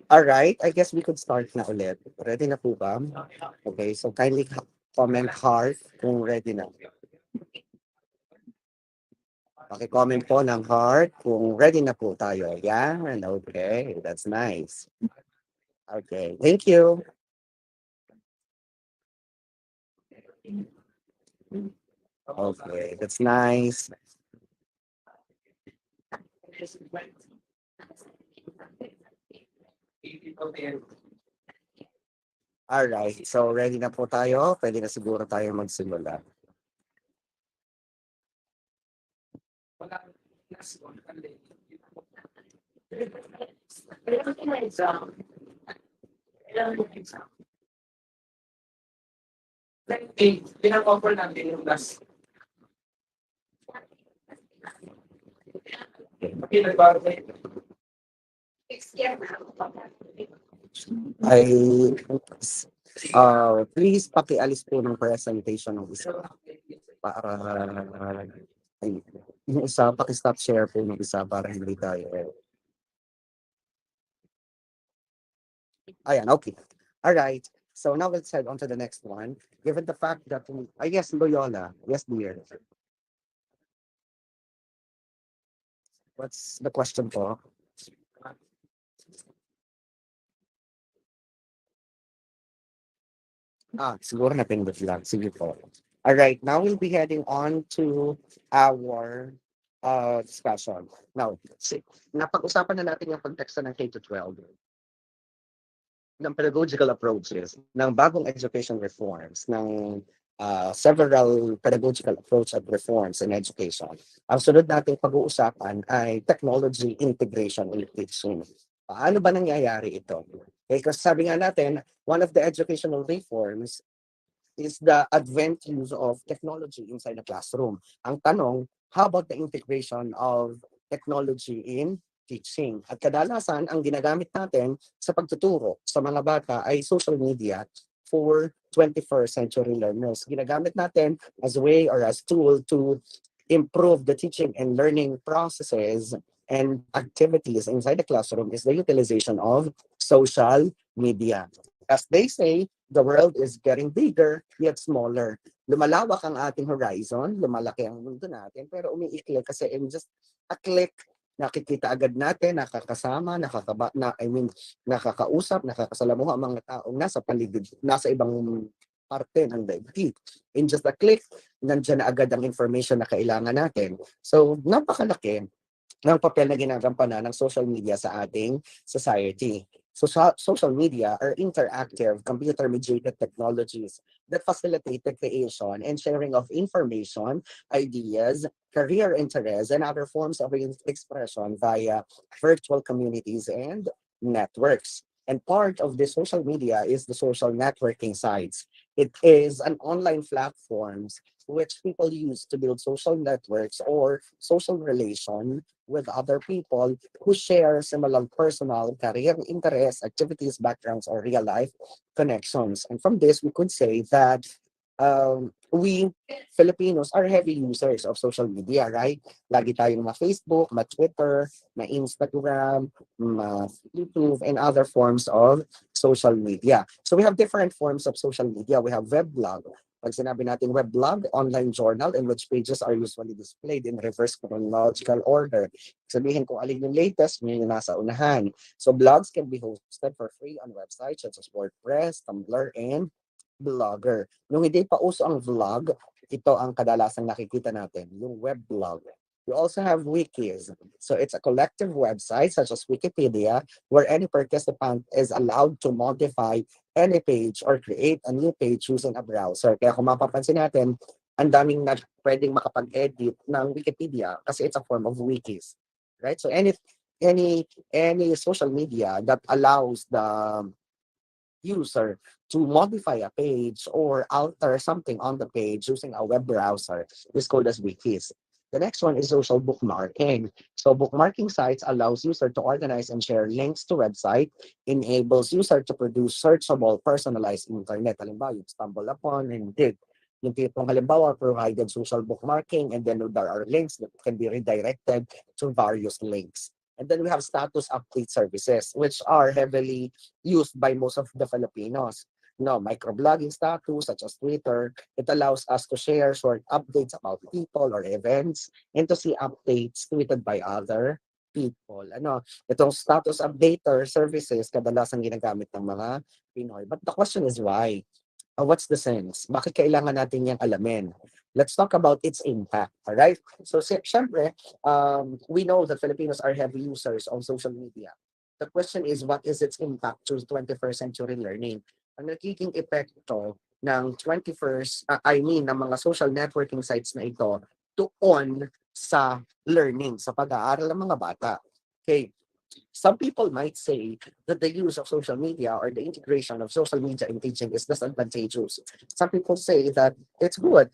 [SPEAKER 1] Alright, I guess we could start na ulit. Ready na po ba? Okay, so kindly comment heart kung ready na. Paki-comment po ng heart kung ready na po tayo. Yan, okay, that's nice. Okay, thank you. Okay, that's nice. Alright, so ready na po tayo. Pwede na siguro tayo magsimula. Pinag-offer natin yung last. Ay, please pakialis po ng presentation ng isa para ay, yung isa paki-stop share po ng isa para hindi tayo. Ayan, okay. All right. So now let's head on to the next one. Given the fact that I guess Loyola, yes dear. What's the question po? Siguro napindot lang. Sige po. All right, now we'll be heading on to our discussion. Now, napag-usapan na natin yung konteksto ng K-12, ng pedagogical approaches, ng bagong education reforms, ng several pedagogical approach at reforms in education. Ang sunod nating pag-uusapan ay technology integration in teaching. Paano ba nangyayari ito? Okay, kasi sabi nga natin, one of the educational reforms is the advent use of technology inside the classroom. Ang tanong, how about the integration of technology in teaching? At kadalasan, ang ginagamit natin sa pagtuturo sa mga bata ay social media for 21st century learners. Ginagamit natin as a way or as tool to improve the teaching and learning processes and activities inside the classroom is the utilization of social media. As they say, the world is getting bigger yet smaller. Lumalawak ang ating horizon, lumalaki ang mundo natin, pero umiikli kasi in just a click, nakikita agad natin, nakakasama, nakakausap, nakakasalamuha ang mga taong nasa paligid, nasa ibang parte ng daigdig. In just a click, nandiyan na agad ang information na kailangan natin. So, napakalaki ng papel na ginagampanan ng social media sa ating society. So, social media are interactive, computer-mediated technologies that facilitate the creation and sharing of information, ideas, career interests, and other forms of expression via virtual communities and networks. And part of the social media is the social networking sites. It is an online platforms which people use to build social networks or social relation with other people who share similar personal, career interests, activities, backgrounds, or real life connections. And from this, we could say that we Filipinos are heavy users of social media, right? Lagi tayong Facebook, Twitter, Instagram, YouTube, and other forms of social media. So we have different forms of social media. We have weblog. Pag sinabi natin weblog, online journal in which pages are usually displayed in reverse chronological order. Sabihin kung alin yung latest, yun yung nasa unahan. So blogs can be hosted for free on websites such as WordPress, Tumblr, and Blogger. Nung hindi pa uso ang vlog, ito ang kadalasang nakikita natin, yung weblog. We also have wikis. So it's a collective website such as Wikipedia where any participant is allowed to modify any page or create a new page using a browser. Kaya kung mapapansin natin, ang daming na pwedeng makapag-edit ng Wikipedia kasi it's a form of wikis. Right? So any social media that allows the user to modify a page or alter something on the page using a web browser is called as wikis. The next one is social bookmarking. So bookmarking sites allows user to organize and share links to website, enables user to produce searchable, personalized internet. Halimbawa, you stumble upon and did. Yung tipong halimbawa, provided social bookmarking and then there are links that can be redirected to various links. And then we have status update services, which are heavily used by most of the Filipinos. Microblogging status such as Twitter, it allows us to share short updates about people or events and to see updates tweeted by other people. Itong status updater services kadalasan ginagamit ng mga Pinoy. But the question is why? What's the sense? Bakit kailangan natin yang alamin? Let's talk about its impact, all right? So, syempre, we know that Filipinos are heavy users of social media. The question is, what is its impact to 21st century learning? Ang nagiging epekto ng 21st, ng mga social networking sites na ito doon sa learning, sa pag-aaral ng mga bata. Okay, some people might say that the use of social media or the integration of social media in teaching is disadvantageous. Some people say that it's good,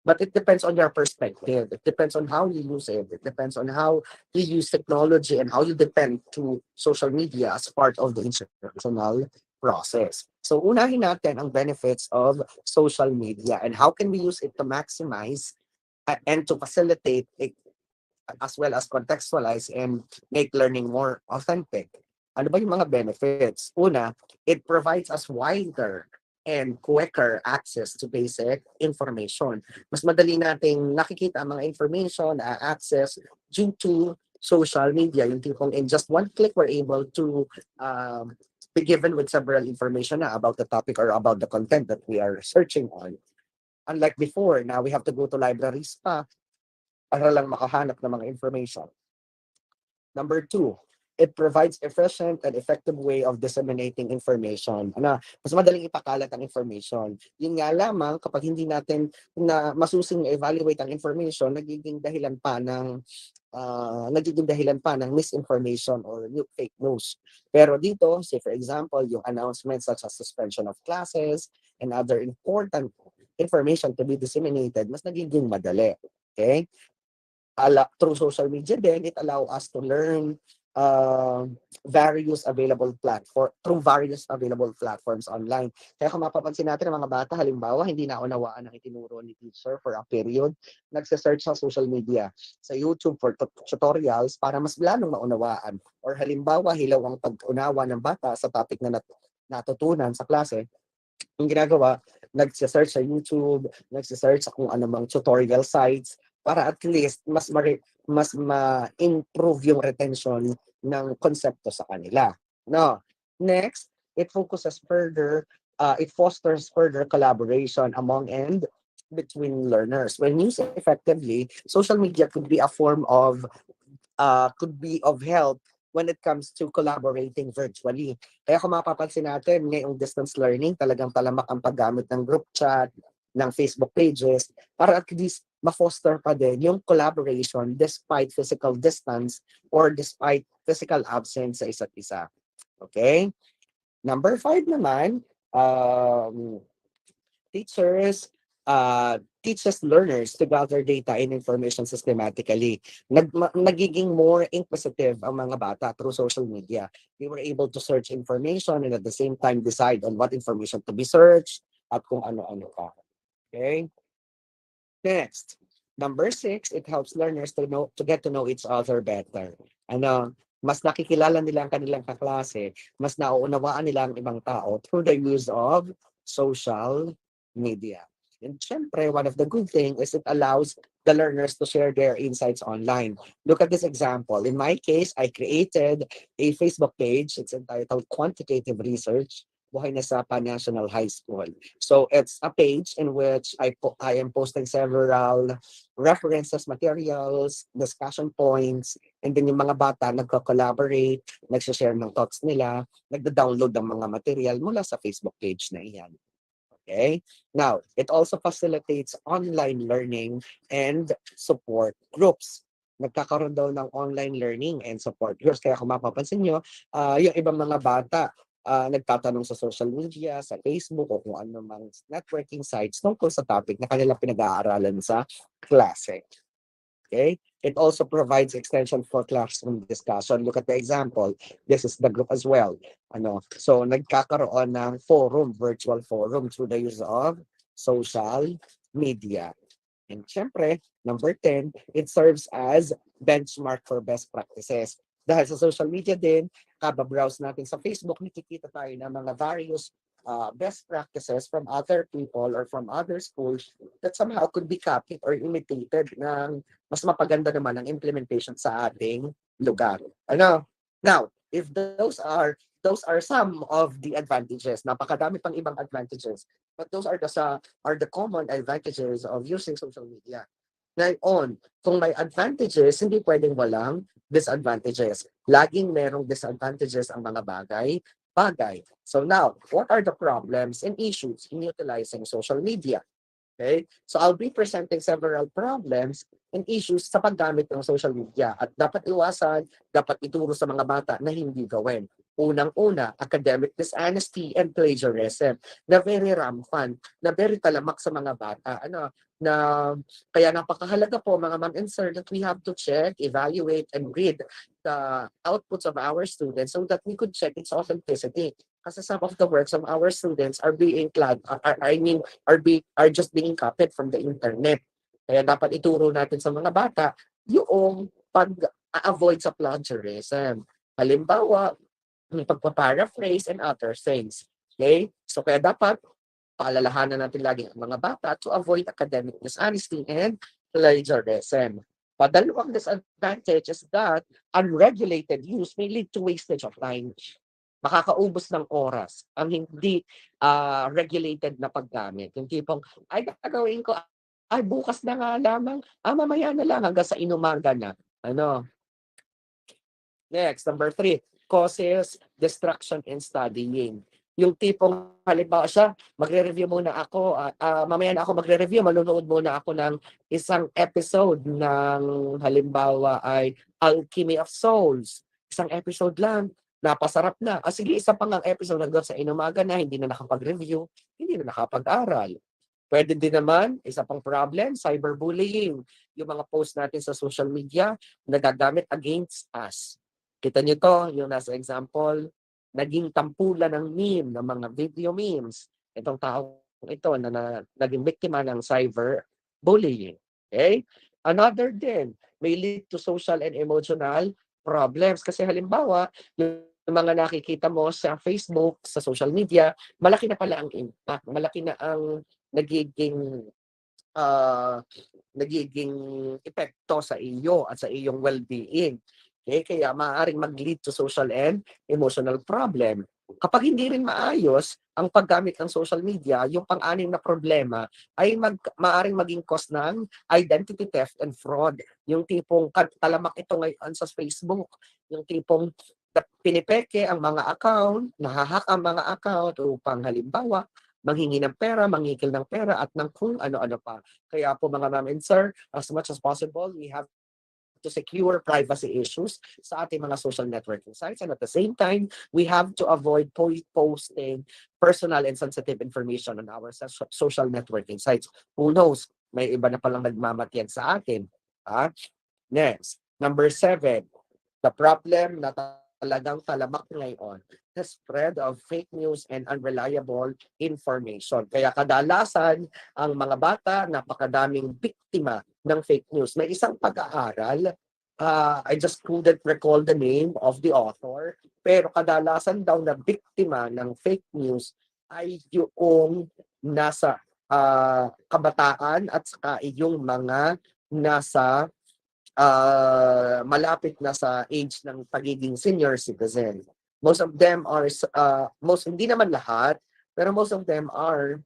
[SPEAKER 1] but it depends on your perspective. It depends on how you use it. It depends on how you use technology and how you depend to social media as part of the instructional process. So unahin natin ang benefits of social media and how can we use it to maximize and to facilitate as well as contextualize and make learning more authentic. Ano ba yung mga benefits? Una, it provides us wider and quicker access to basic information. Mas madali nating nakikita ang mga information, access due to social media. Yung tipong in just one click, we're able to be given with several information about the topic or about the content that we are searching on. Unlike before, now we have to go to libraries pa para lang makahanap ng mga information. Number 2, it provides efficient and effective way of disseminating information. Mas madaling ipakalat ang information. Yun nga lamang, kapag hindi natin na masusing evaluate ang information, nagiging dahilan pa ng misinformation or fake news. Pero dito, say for example, yung announcements such as suspension of classes and other important information to be disseminated, mas nagiging madali. Okay? Through social media then it allow us to learn various available platforms online. Kaya kung mapapansin natin ang mga bata, halimbawa, hindi naunawaan ang itinuro ni teacher for a period, nagse-search sa social media, sa YouTube for tutorials para mas lalong maunawaan. Or halimbawa, hilaw ang pag-unawa ng bata sa topic na natutunan sa klase, yung ginagawa, nagse-search sa YouTube, nagse-search sa kung anumang tutorial sites, para at least mas ma-improve yung retention ng konsepto sa kanila. No. Next, it fosters further collaboration among and between learners. When used effectively, social media could be of help when it comes to collaborating virtually. Kaya kung mapapansin natin, ngayong distance learning, talagang talamak ang paggamit ng group chat, ng Facebook pages, para at least ma-foster pa din yung collaboration despite physical distance or despite physical absence sa isa't isa. Okay? Number 5 naman, teaches learners to gather data and information systematically. Nagiging more inquisitive ang mga bata through social media. They were able to search information and at the same time decide on what information to be searched at kung ano-ano pa. Okay? Next, number 6, it helps learners to get to know each other better. Mas nakikilala nila ang kanilang kaklase, mas nauunawaan nila ang ibang tao through the use of social media. And syempre, one of the good things is it allows the learners to share their insights online. Look at this example. In my case, I created a Facebook page. It's entitled Quantitative Research, Buhay na Sapa National High School. So it's a page in which I am posting several references, materials, discussion points, and then yung mga bata nagko-collaborate, nagse-share ng thoughts nila, nagda-download ng mga material mula sa Facebook page na iyan. Okay? Now, it also facilitates online learning and support groups. Nagkakaroon daw ng online learning and support groups. Kaya kung mapapansin nyo, yung ibang mga bata, nagtatanong sa social media, sa Facebook, o kung ano mang networking sites tungkol sa topic na kanilang pinag-aaralan sa klase. Okay? It also provides extension for classroom discussion. Look at the example. This is the group as well. So, nagkakaroon ng virtual forum through the use of social media. And syempre, number 10, it serves as benchmark for best practices. Dahil sa social media din, kaba-browse natin sa Facebook, nakikita tayo ng mga various best practices from other people or from other schools that somehow could be copied or imitated ng mas mapaganda naman ang implementation sa ating lugar. Ano? Now, if those are some of the advantages. Napakadami pang ibang advantages. But those are the common advantages of using social media. Ngayon, kung may advantages, hindi pwedeng walang disadvantages. Laging merong disadvantages ang mga bagay. So now, what are the problems and issues in utilizing social media? Okay? So I'll be presenting several problems and issues sa paggamit ng social media at dapat iwasan, dapat ituro sa mga bata na hindi gawin. Unang-una, academic dishonesty and plagiarism na very rampant, na very talamak sa mga bata. Na kaya napakahalaga po mga ma'am and sir that we have to check, evaluate, and read the outputs of our students so that we could check its authenticity. Kasi some of the works of our students are being are just being copied from the internet. Kaya dapat ituro natin sa mga bata yung pag-avoid sa plagiarism. Halimbawa, yung pagpa-paraphrase and other things. Okay? So kaya dapat paalalahanan natin lagi ang mga bata to avoid academic dishonesty and plagiarism. Padalawang disadvantage is that unregulated use may lead to wastage of time. Makakaubos ng oras ang hindi regulated na paggamit. Yung tipong, ay gagawin ko, ay bukas na nga lamang, mamaya na lang hanggang sa inumaga na. Next, number 3, causes distraction in studying. Yung tipong halimbawa siya, magre-review muna ako, mamaya na ako magre-review, manonood muna ako ng isang episode ng halimbawa ay Alchemy of Souls. Isang episode lang, napasarap na. Sige, isa pang ang episode hanggang sa inumaga na, hindi na nakapag-review, hindi na nakapag-aral. Pwede din naman, isa pang problem, cyberbullying. Yung mga post natin sa social media, nagagamit against us. Kita nyo to, yung nasa example, naging tampulan ng meme, ng mga video memes. Itong tao ito na naging biktima ng cyberbullying. Okay? Another din, may lead to social and emotional problems. Kasi halimbawa, yung mga nakikita mo sa Facebook, sa social media, malaki na pala ang impact, malaki na ang nagiging epekto sa iyo at sa iyong well-being. Okay? Kaya maaaring mag-lead to social and emotional problem. Kapag hindi rin maayos ang paggamit ng social media, yung pang-anim na problema ay maaaring maging cause ng identity theft and fraud. Yung tipong talamak ito ngayon sa Facebook, yung tipong pinipeke ang mga account, nahahack ang mga account upang halimbawa manghingi ng pera, mangikil ng pera at ng kung ano-ano pa. Kaya po mga ma'am and sir, as much as possible, we have to secure privacy issues sa ating mga social networking sites, and at the same time, we have to avoid posting personal and sensitive information on our social networking sites. Who knows, may iba na palang nagmamatyan sa atin. Next, number 7, the problem na talagang talamak ngayon, the spread of fake news and unreliable information. Kaya kadalasan, ang mga bata, napakadaming biktima ng fake news. May isang pag-aaral, I just couldn't recall the name of the author, pero kadalasan daw na biktima ng fake news ay yung nasa kabataan at saka yung mga nasa malapit na sa age ng pagiging senior citizen. Most of them are, hindi naman lahat, pero most of them are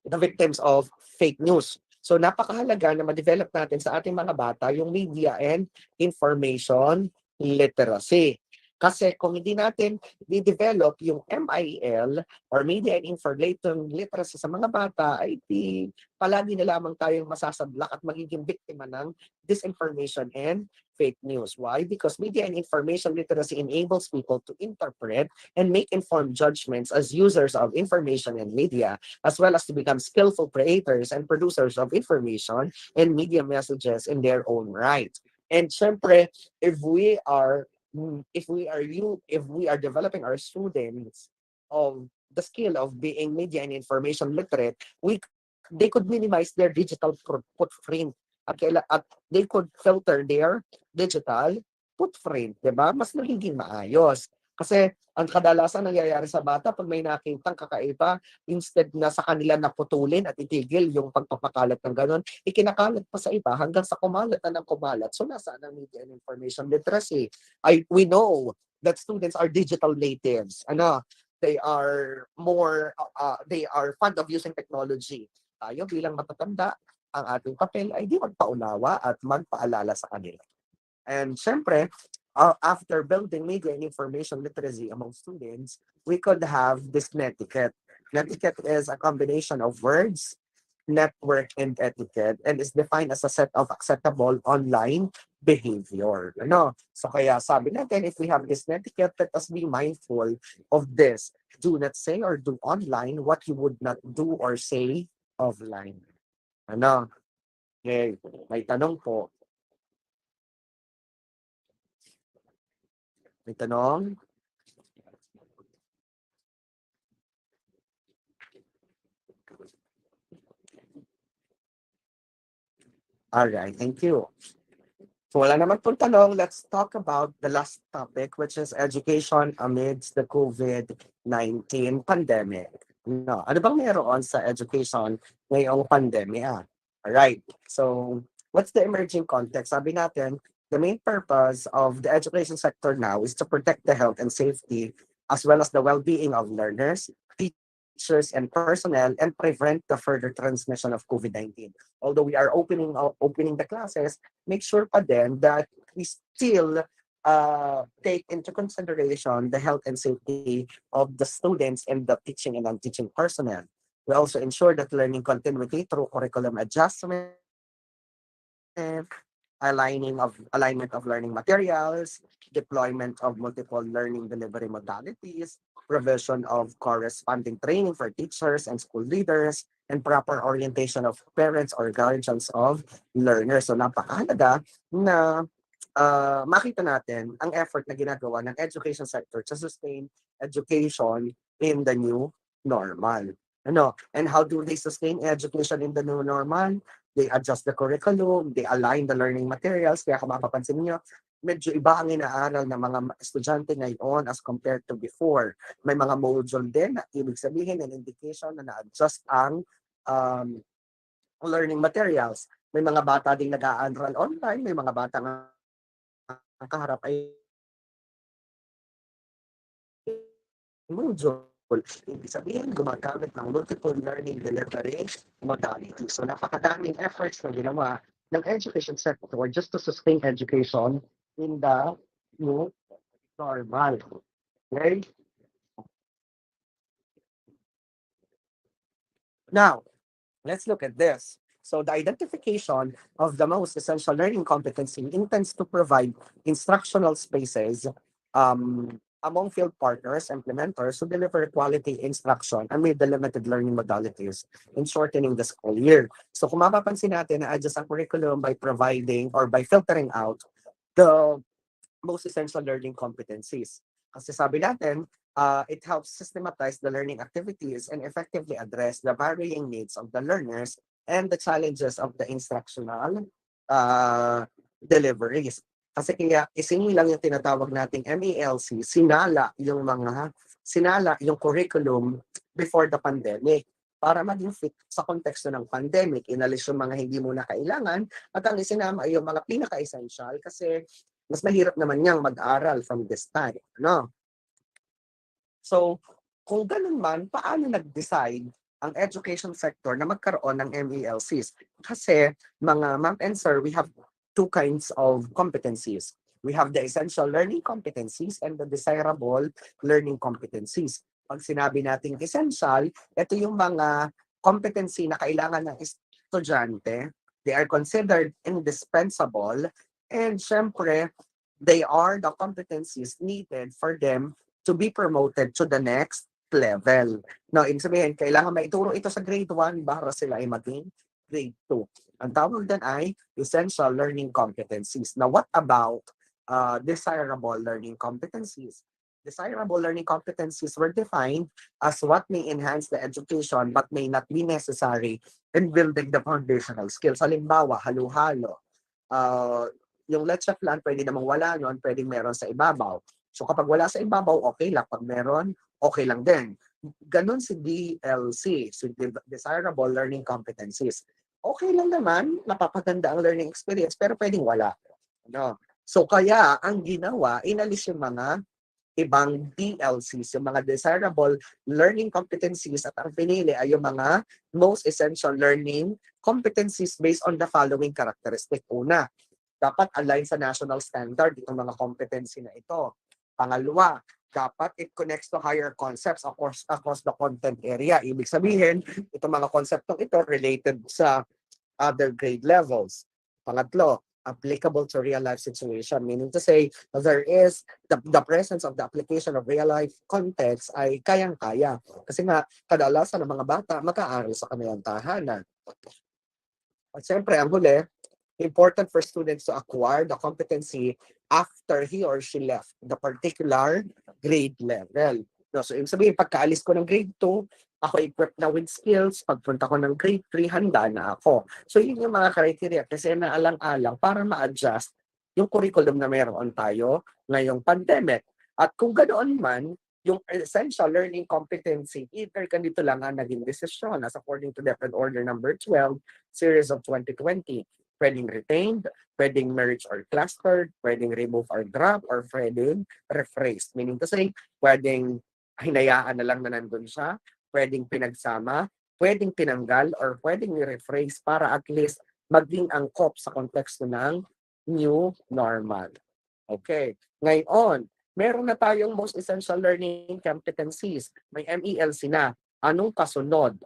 [SPEAKER 1] the victims of fake news. So napakahalaga na ma-develop natin sa ating mga bata yung media and information literacy. Kasi kung hindi natin i-develop yung MIL or media and information literacy sa mga bata, ay palagi na lamang tayong masasadlak at magiging biktima ng disinformation and fake news. Why? Because media and information literacy enables people to interpret and make informed judgments as users of information and media, as well as to become skillful creators and producers of information and media messages in their own right. And syempre, if we are developing our students of the skill of being media and information literate, they could minimize their digital footprint at they could filter their digital footprint, di ba? Mas nagiging maayos. Kasi ang kadalasan nangyayari sa bata, pag may nakitang kakaiba, instead na sa kanila naputulin at itigil yung pagpapakalat ng ganon, ikinakalat pa sa iba hanggang sa kumalat na ng kumalat. So nasaan ang media and information literacy? We know that students are digital natives. They are they are fond of using technology. Tayo bilang matatanda, ang ating papel ay di magpaunawa at magpaalala sa kanila. And syempre, after building media and information literacy among students, we could have this netiquette. Netiquette is a combination of words, network, and etiquette, and is defined as a set of acceptable online behavior. So kaya sabi natin, if we have this netiquette, let us be mindful of this. Do not say or do online what you would not do or say offline. Okay, may tanong po. May tanong? Alright, thank you. So wala naman pong tanong, let's talk about the last topic, which is education amidst the COVID-19 pandemic. Ano bang meron sa education ngayong pandemya? Alright, so what's the emerging context? Sabi natin, the main purpose of the education sector now is to protect the health and safety as well as the well-being of learners, teachers, and personnel, and prevent the further transmission of COVID-19. Although we are opening the classes, make sure pa din that we still take into consideration the health and safety of the students and the teaching and non-teaching personnel. We also ensure that learning continuity through curriculum adjustment, alignment of learning materials, deployment of multiple learning delivery modalities, provision of corresponding training for teachers and school leaders, and proper orientation of parents or guardians of learners. So napakahalaga na makita natin ang effort na ginagawa ng education sector to sustain education in the new normal. And how do they sustain education in the new normal? They adjust the curriculum, they align the learning materials. Kaya kung mapapansin niyo, medyo iba ang inaaral ng mga estudyante ngayon as compared to before. May mga module din na ibig sabihin an indication na na-adjust ang learning materials. May mga bata ding nag-aaral online, may mga bata nga ang kaharap ay module. Ibig sabihin, gumagamit ng multiple learning delivery modalities. So napakadaming efforts na ginawa ng education sector just to sustain education in the new normal. Okay? Now, let's look at this. So the identification of the most essential learning competency intends to provide instructional spaces among field partners, implementers who deliver quality instruction amid the limited learning modalities in shortening the school year. So kung mapapansin natin, na-adjust ang curriculum by providing or by filtering out the most essential learning competencies. Kasi sabi natin, it helps systematize the learning activities and effectively address the varying needs of the learners and the challenges of the instructional deliveries. Kasi kaya isinilang yung tinatawag nating MALC, sinala yung curriculum before the pandemic para maging fit sa konteksto ng pandemic. Inalis yung mga hindi mo na kailangan at ang isinama ay yung mga pinaka-essential kasi mas mahirap naman niyang mag-aral from this time. So, kung ganun man, paano nag-decide ang education sector na magkaroon ng MALCs? Kasi, mga ma'am and sir, we have two kinds of competencies. We have the essential learning competencies and the desirable learning competencies. Pag sinabi nating essential, ito yung mga competency na kailangan ng estudyante. They are considered indispensable and syempre, they are the competencies needed for them to be promoted to the next level. Now, ibig sabihin, kailangan maituro ito sa grade 1 para sila ay maging grade 2. Ang tawag din ay essential learning competencies. Now, what about desirable learning competencies? Desirable learning competencies were defined as what may enhance the education but may not be necessary in building the foundational skills. Halimbawa, halo-halo. Yung lesson plan, pwede namang wala nun, pwedeng meron sa ibabaw. So kapag wala sa ibabaw, okay lang. Pag meron, okay lang din. Ganon si DLC, si Desirable Learning Competencies. Okay lang naman, napapaganda ang learning experience, pero pwedeng wala. No? So kaya, ang ginawa, inalis yung mga ibang DLCs, yung mga Desirable Learning Competencies, at ang pinili ay yung mga most essential learning competencies based on the following characteristic. Una, dapat align sa national standard itong mga competency na ito. Pangalawa, dapat it connects to higher concepts across the content area. Ibig sabihin, itong mga konseptong ito related sa other grade levels. Pangatlo, applicable to real life situation, meaning to say there is the presence of the application of real life context ay kayang-kaya. Kasi nga, kadalasan ng mga bata mag-aaral sa kanilang tahanan. At siyempre, ang huli, important for students to acquire the competency after he or she left the particular grade level. No, so, ibig sabihin, pagkaalis ko ng grade 2, ako equipped na with skills. Pagpunta ko ng grade 3, handa na ako. So, yun yung mga criteria kasi naalang-alang para ma-adjust yung curriculum na meron tayo ngayong pandemic. At kung ganoon man, yung essential learning competency, either ganito lang ang naging desisyon as according to Different Order number 12, series of 2020. Pwedeng retained, pwedeng merged or clustered, pwedeng remove or drop, or pwedeng rephrased. Meaning to say, pwedeng hinayaan na lang na nandun siya, pwedeng pinagsama, pwedeng tinanggal, or pwedeng rephrase para at least maging angkop sa konteksto ng new normal. Okay. Ngayon, meron na tayong most essential learning competencies. May MELC na. Anong kasunod?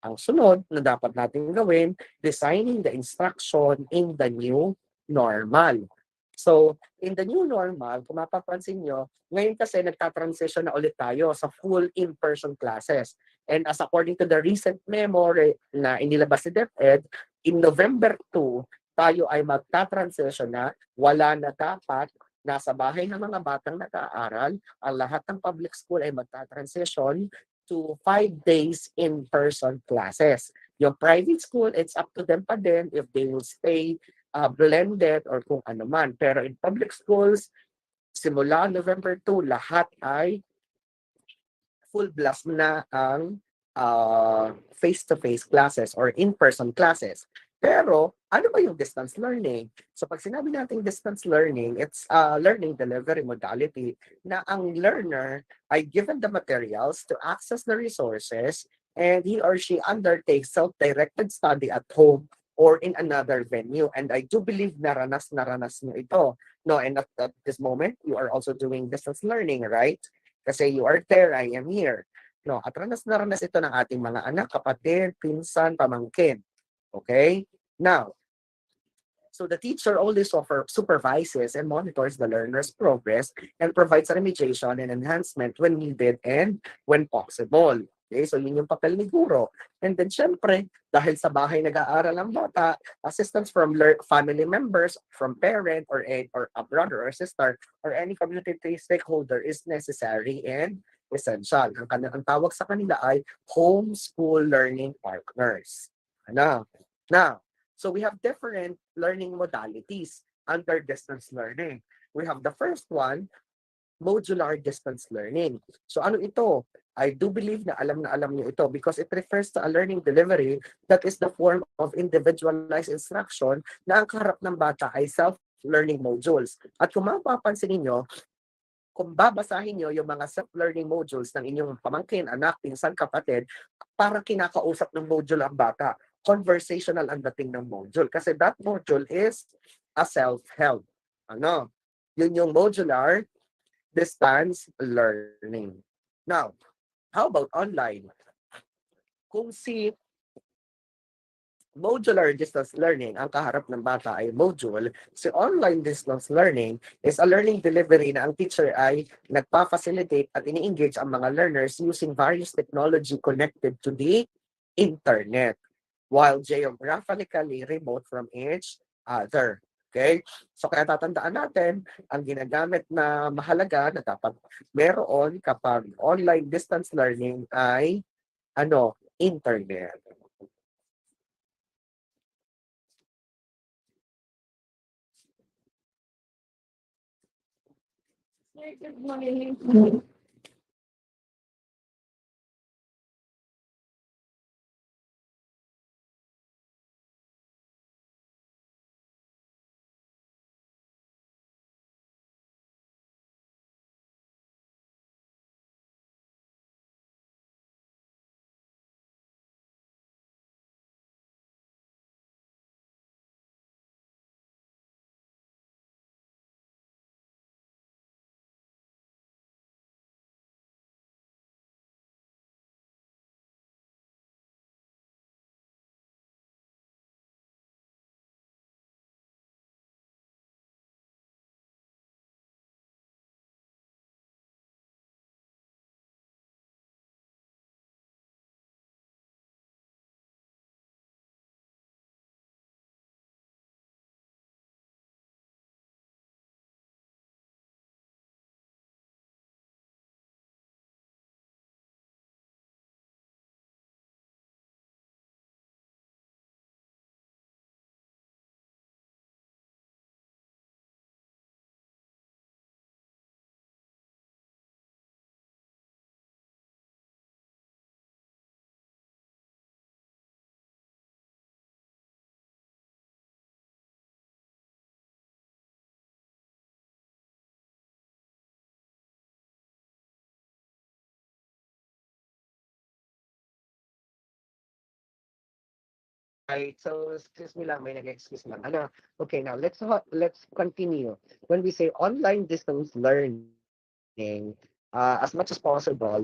[SPEAKER 1] Ang sunod na dapat natin gawin, designing the instruction in the new normal. So, in the new normal, kung mapapansin nyo, ngayon kasi nagta-transition na ulit tayo sa full in-person classes. And as according to the recent memo na inilabas ni DepEd, in November 2, tayo ay magta-transition na wala na dapat nasa bahay ng mga batang nag-aaral. Ang lahat ng public school ay magta-transition to 5 days in-person classes. Yung private school, it's up to them pa din if they will stay blended or kung ano man. Pero in public schools, simula November 2, lahat ay full blast na ang face-to-face classes or in-person classes. Pero, ano ba yung distance learning? So, pag sinabi natin distance learning, it's a learning delivery modality na ang learner ay given the materials to access the resources and he or she undertakes self-directed study at home or in another venue. And I do believe naranas nyo ito. No, and at this moment, you are also doing distance learning, right? Kasi you are there, I am here. No, at ranas na ranas ito ng ating mga anak, kapatid, pinsan, pamangkin. Okay? Now, so the teacher always supervises and monitors the learner's progress and provides remediation and enhancement when needed and when possible. Okay, so yun yung papel ni guro. And then syempre, dahil sa bahay nag-aaral ang bata, assistance from family members, from parent or a brother or sister or any community stakeholder is necessary and essential. Ang tawag sa kanila ay homeschool learning partners. Ano? Now, so we have different learning modalities under distance learning. We have the first one, modular distance learning. So ano ito? I do believe na alam niyo ito because it refers to a learning delivery that is the form of individualized instruction na ang kaharap ng bata ay self-learning modules. At kung mapapansin niyo, kung babasahin niyo yung mga self-learning modules ng inyong pamangkin, anak, pinsan, kapatid, parang kinakausap ng module ang bata. Conversational ang dating ng module. Kasi that module is a self-help. Ano? Yun yung modular distance learning. Now, how about online? Kung si modular distance learning, ang kaharap ng bata ay module, si online distance learning is a learning delivery na ang teacher ay nagpa-facilitate at ini-engage ang mga learners using various technology connected to the internet while geographically remote from each other. Okay? So kaya tatandaan natin, ang ginagamit na mahalaga na dapat meron kapag online distance learning ay internet. Right. So excuse me lang, may nag-excuse lang. Okay, now let's continue. When we say online distance learning, as much as possible,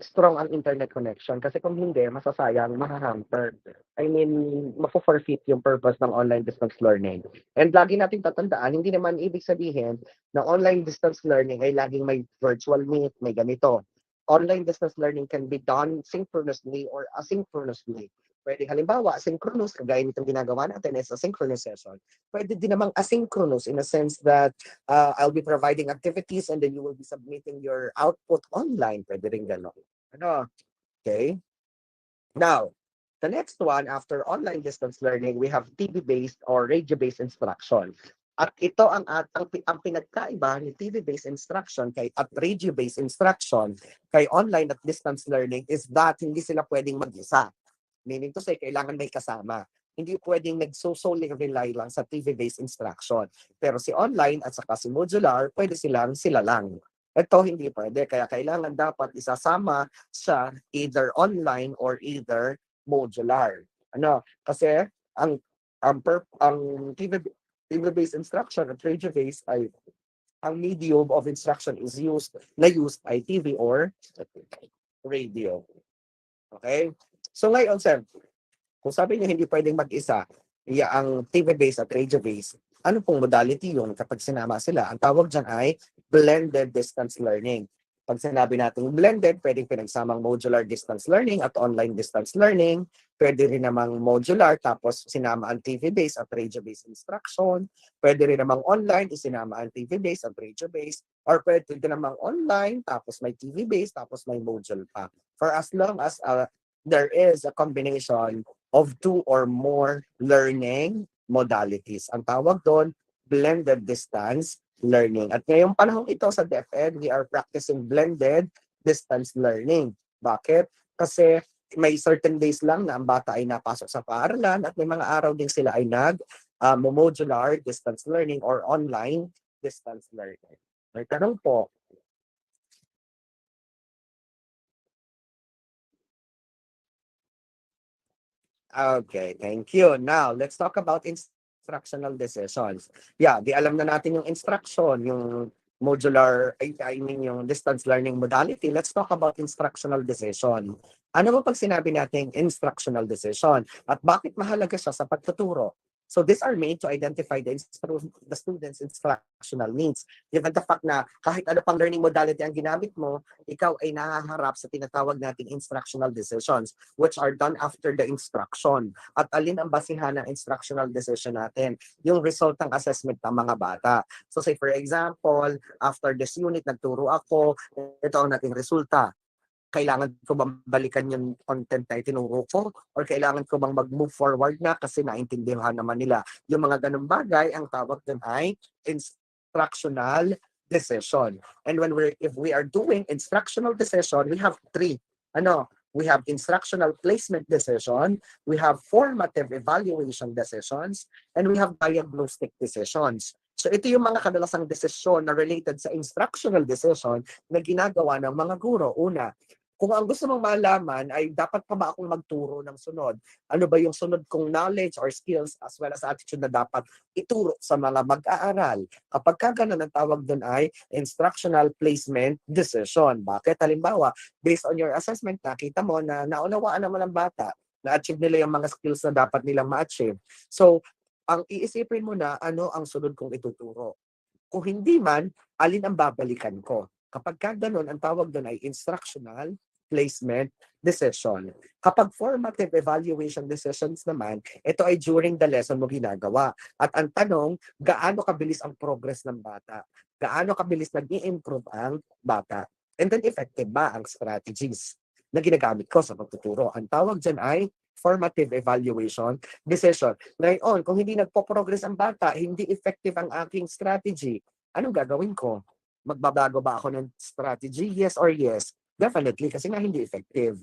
[SPEAKER 1] strong ang internet connection kasi kung hindi, masasayang, mahahamper. I mean, mafo-forfeit yung purpose ng online distance learning. And lagi natin tatandaan, hindi naman ibig sabihin na online distance learning ay laging may virtual meet, may ganito. Online distance learning can be done synchronously or asynchronously. Pwede halimbawa, synchronous, kagaya nitong ginagawa natin is a synchronous session. Pwede din namang asynchronous in a sense that I'll be providing activities and then you will be submitting your output online. Pwede rin gano'n. Okay? Now, the next one, after online distance learning, we have TV-based or radio-based instruction. At ito ang pinagkaiba ni TV-based instruction at radio-based instruction kay online at distance learning is that hindi sila pwedeng mag-isa. Meaning to say, kailangan may kasama. Hindi pwedeng solely rely lang sa TV-based instruction. Pero si online at saka si modular, pwede sila lang. Ito hindi pwede. Kaya kailangan dapat isasama sa either online or either modular. Kasi ang TV-based instruction at radio-based ay ang medium of instruction is used ay TV or radio. Okay? So ngayon, sir, kung sabi niyo hindi pwedeng mag-isa, ang TV-based at radio-based, ano pong modality yun kapag sinama sila? Ang tawag dyan ay blended distance learning. Pag sinabi natin blended, pwedeng pinagsamang modular distance learning at online distance learning. Pwede rin namang modular tapos sinama ang TV-based at radio-based instruction. Pwede rin namang online, isinama ang TV-based at radio-based. Or pwede din namang online tapos may TV-based tapos may module pa. For as long as there is a combination of two or more learning modalities. Ang tawag doon, blended distance learning. At ngayong panahon ito sa DepEd, we are practicing blended distance learning. Bakit? Kasi may certain days lang na ang bata ay napasok sa paaralan at may mga araw din sila ay modular distance learning or online distance learning. May tanong po. Okay, thank you. Now, let's talk about instructional decisions. Yeah, alam na natin yung instruction, yung modular, I mean yung distance learning modality. Let's talk about instructional decision. Ano ba pag sinabi natin instructional decision? At bakit mahalaga siya sa pagtuturo? So these are made to identify the student's instructional needs. Given the fact na kahit ano pang learning modality ang ginamit mo, ikaw ay nahaharap sa tinatawag nating instructional decisions which are done after the instruction. At alin ang basihan ng instructional decision natin? Yung result ng assessment ng mga bata. So say for example, after this unit, nagturo ako, ito ang nating resulta. Kailangan ko bang balikan yung content na itinuro ko or kailangan ko bang mag-move forward na kasi naintindihan naman nila. Yung mga ganung bagay, ang tawag dun ay instructional decision. And if we are doing instructional decision, we have three. We have instructional placement decision, we have formative evaluation decisions, and we have diagnostic decisions. So ito yung mga kadalasang desisyon na related sa instructional decision na ginagawa ng mga guro. Una, kung ang gusto mong malaman ay dapat pa ba akong magturo ng sunod? Ano ba yung sunod kong knowledge or skills as well as attitude na dapat ituro sa mga mag-aaral? Kapag ganun, ang tawag doon ay instructional placement decision. Bakit? Halimbawa, based on your assessment, nakita mo na naunawaan naman ng bata, na-achieve nila yung mga skills na dapat nilang ma-achieve. So, ang iisipin mo na ano ang sunod kong ituturo. Kung hindi man, alin ang babalikan ko? Kapag ganun, ang tawag doon ay instructional placement decision. Kapag formative evaluation decisions naman, ito ay during the lesson mo ginagawa. At ang tanong, gaano kabilis ang progress ng bata? Gaano kabilis nag-i-improve ang bata? And then effective ba ang strategies na ginagamit ko sa pagtuturo? Ang tawag dyan ay formative evaluation decision. Ngayon, kung hindi nagpo-progress ang bata, hindi effective ang aking strategy, anong gagawin ko? Magbabago ba ako ng strategy? Yes or yes? Definitely, kasi nga hindi effective.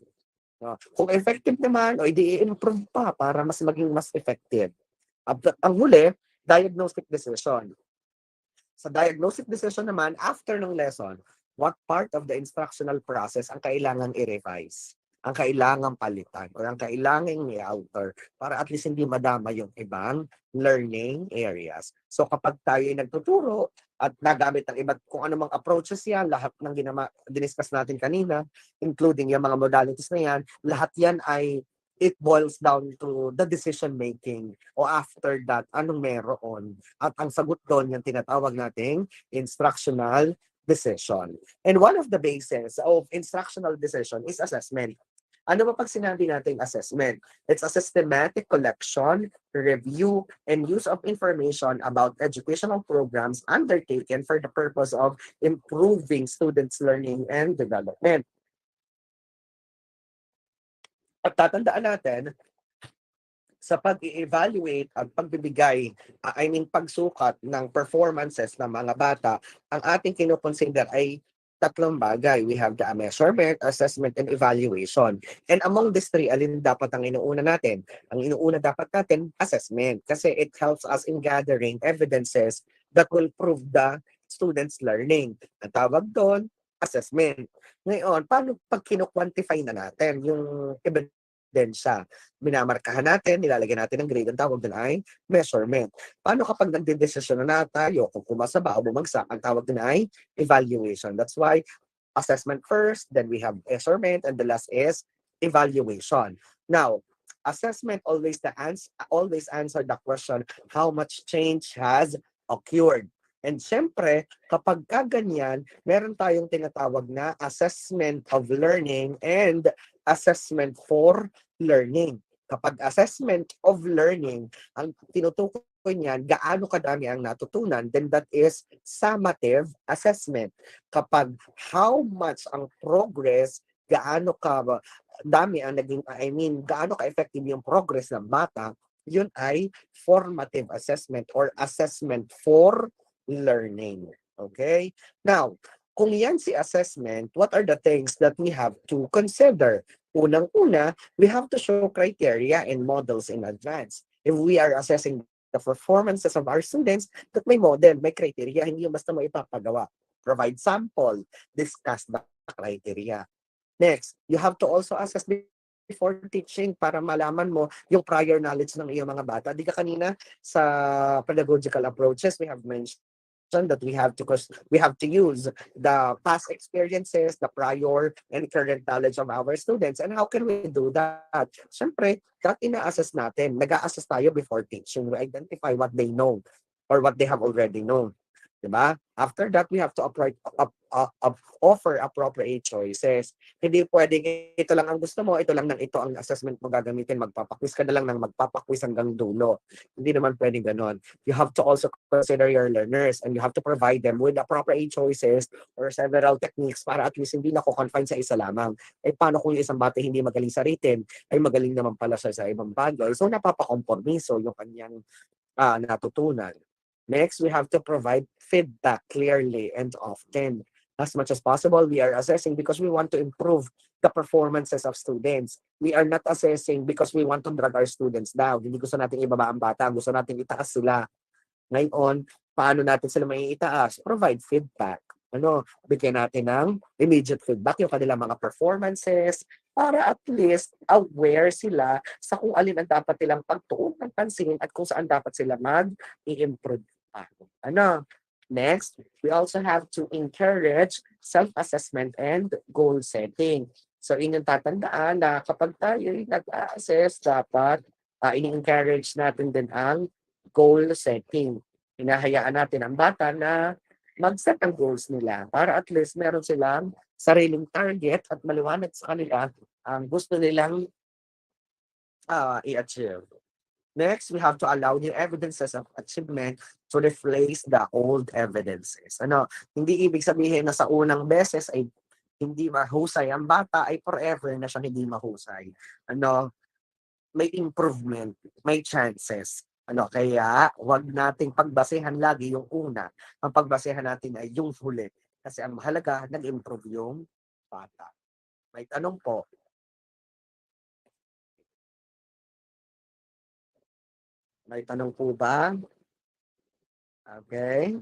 [SPEAKER 1] Kung effective naman, o i-improve pa para mas maging mas effective. Ang huli, diagnostic decision. Sa diagnostic decision naman, after ng lesson, what part of the instructional process ang kailangan i-revise? Ang kailangan palitan o ang kailangan i-alter para at least hindi madama yung ibang learning areas. So kapag tayo ay nagtuturo at nagamit ng iba't kung anumang approaches yan, lahat ng diniscuss natin kanina, including yung mga modalities na yan, lahat yan ay it boils down to the decision making o after that, anong meron. At ang sagot doon, yung tinatawag nating instructional decision. And one of the bases of instructional decision is assessment. Ano ba pag sinabi natin assessment? It's a systematic collection, review, and use of information about educational programs undertaken for the purpose of improving students' learning and development. At tatandaan natin, sa pag-i-evaluate at pagbibigay, pagsukat ng performances ng mga bata, ang ating kinukonsider ay tatlong bagay. We have the measurement, assessment, and evaluation. And among these three, alin dapat ang inuuna natin? Ang inuuna dapat natin, assessment. Kasi it helps us in gathering evidences that will prove the students' learning. Ang tawag doon, assessment. Ngayon, paano pag kinu-quantify na natin yung ebidensya? Minamarkahan natin, nilalagyan natin ng grade, ang tawag doon ay measurement. Paano kapag nagdedesisyon na tayo kung pumasa ba o bumagsak, ang tawag doon ay evaluation. That's why assessment first, then we have measurement, and the last is evaluation. Now, assessment always answer the question, how much change has occurred? And syempre, kapag kaganyan, meron tayong tinatawag na assessment of learning and assessment for learning. Kapag assessment of learning, ang tinutukoy niyan, gaano kadami ang natutunan, then that is summative assessment. Kapag how much ang progress, gaano ka dami ang naging, gaano ka-effective yung progress ng bata, yun ay formative assessment or assessment for learning. Okay? Now, kung yan si assessment, what are the things that we have to consider? Unang-una, we have to show criteria and models in advance. If we are assessing the performances of our students, that may model, may criteria, hindi yung basta mo ipapagawa. Provide sample, discuss the criteria. Next, you have to also assess before teaching para malaman mo yung prior knowledge ng iyong mga bata. Di ka kanina sa pedagogical approaches, we have mentioned that we have to use the past experiences, the prior and current knowledge of our students. And how can we do that? Siyempre, that ina-assess natin. Nag-a-assess tayo before teaching. We identify what they know or what they have already known. Diba? After that, we have to offer appropriate choices. Hindi pwedeng ito lang ang gusto mo, ito lang ng ito ang assessment mo gagamitin, magpapaquiz ka na lang ng magpapaquiz hanggang dulo. Hindi naman pwedeng ganon. You have to also consider your learners and you have to provide them with appropriate choices or several techniques para at least hindi nako-confine sa isa lamang. Eh paano kung yung isang bata hindi magaling sa written, ay magaling naman pala siya sa ibang bagay. So napapakompormiso yung kanyang natutunan. Next, we have to provide feedback clearly and often. As much as possible, we are assessing because we want to improve the performances of students. We are not assessing because we want to drag our students down. Hindi gusto natin ibaba ang bata, gusto natin itaas sila. Ngayon, paano natin sila maiitaas? Provide feedback. Bigyan natin ng immediate feedback yung kanilang mga performances para at least aware sila sa kung alin ang dapat nilang pagtuon ng pansin at kung saan dapat sila mag-i-improve pa. Next, we also have to encourage self-assessment and goal setting. So, inyong tatandaan na kapag tayo nag-assess, dapat ini-encourage natin din ang goal setting. Hinahayaan natin ang bata na mag-set ang goals nila para at least meron silang sariling target at maliwanag sa kanila ang gusto nilang i-achieve. Next, we have to allow new evidences of achievement to replace the old evidences. Hindi ibig sabihin na sa unang beses ay hindi mahusay ang bata ay forever na siyang hindi mahusay. May improvement, may chances. Kaya wag nating pagbasehan lagi yung una. Ang pagbasehan natin ay yung huli. Kasi ang mahalaga, nag-improve yung bata. May tanong po. May tanong po ba? Okay.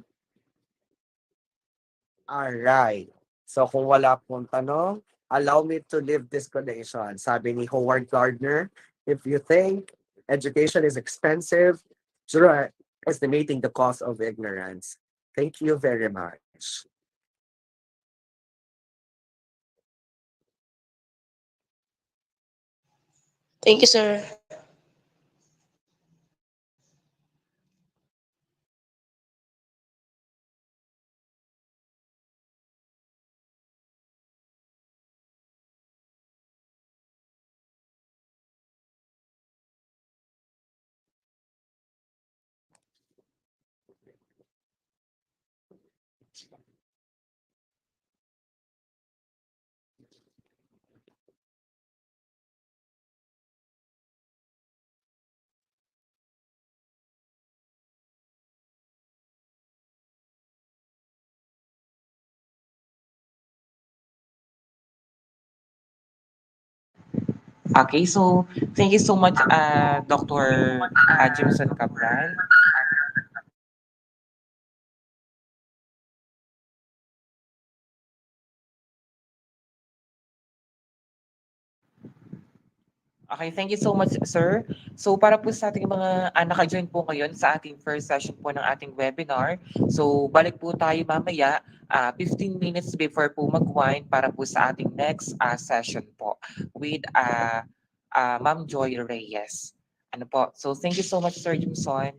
[SPEAKER 1] Alright. So kung wala pong tanong, allow me to leave this condition. Sabi ni Howard Gardner, if you think education is expensive, try estimating the cost of ignorance. Thank you very much.
[SPEAKER 5] Thank you, sir.
[SPEAKER 3] Okay, so thank you so much, Dr. Jimson Cabral. Okay, thank you so much, sir. So para po sa ating mga naka-join po ngayon sa ating first session po ng ating webinar. So balik po tayo mamaya 15 minutes before po mag-wind para po sa ating next session po with Ma'am Joy Reyes. Ano po? So thank you so much, Sir Jimson.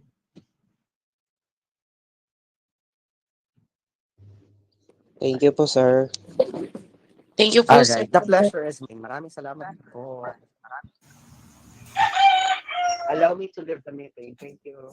[SPEAKER 6] Thank you po, sir.
[SPEAKER 5] Thank you po, sir.
[SPEAKER 1] Alright, the pleasure is mine. Maraming salamat po. Allow me to leave the meeting. Thank you.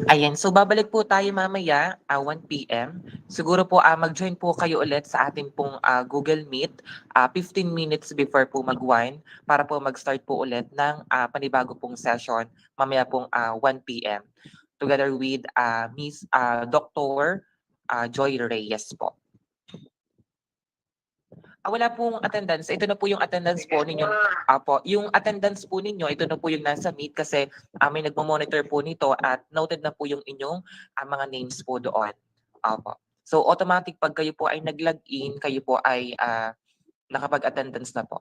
[SPEAKER 3] Ayan, so babalik po tayo mamaya, 1 p.m. Siguro po mag-join po kayo ulit sa ating pong Google Meet 15 minutes before po mag-wind para po mag-start po ulit ng panibago pong session mamaya pong 1 p.m. together with Miss Dr. Joy Reyes po. Wala pong attendance. Ito na po yung attendance po ninyo. Apo, yung attendance po ninyo, ito na po yung nasa Meet kasi may nagmo-monitor po nito at noted na po yung inyong mga names po doon. Apo. So automatic pag kayo po ay nag-login, kayo po ay nakapag-attendance na po.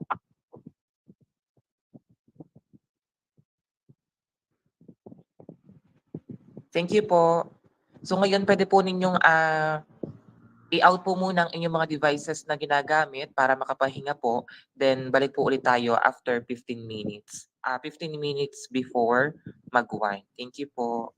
[SPEAKER 3] Thank you po. So ngayon pwede po ninyong i-out po muna ang inyong mga devices na ginagamit para makapahinga po. Then balik po ulit tayo after 15 minutes. 15 minutes before mag-wind. Thank you po.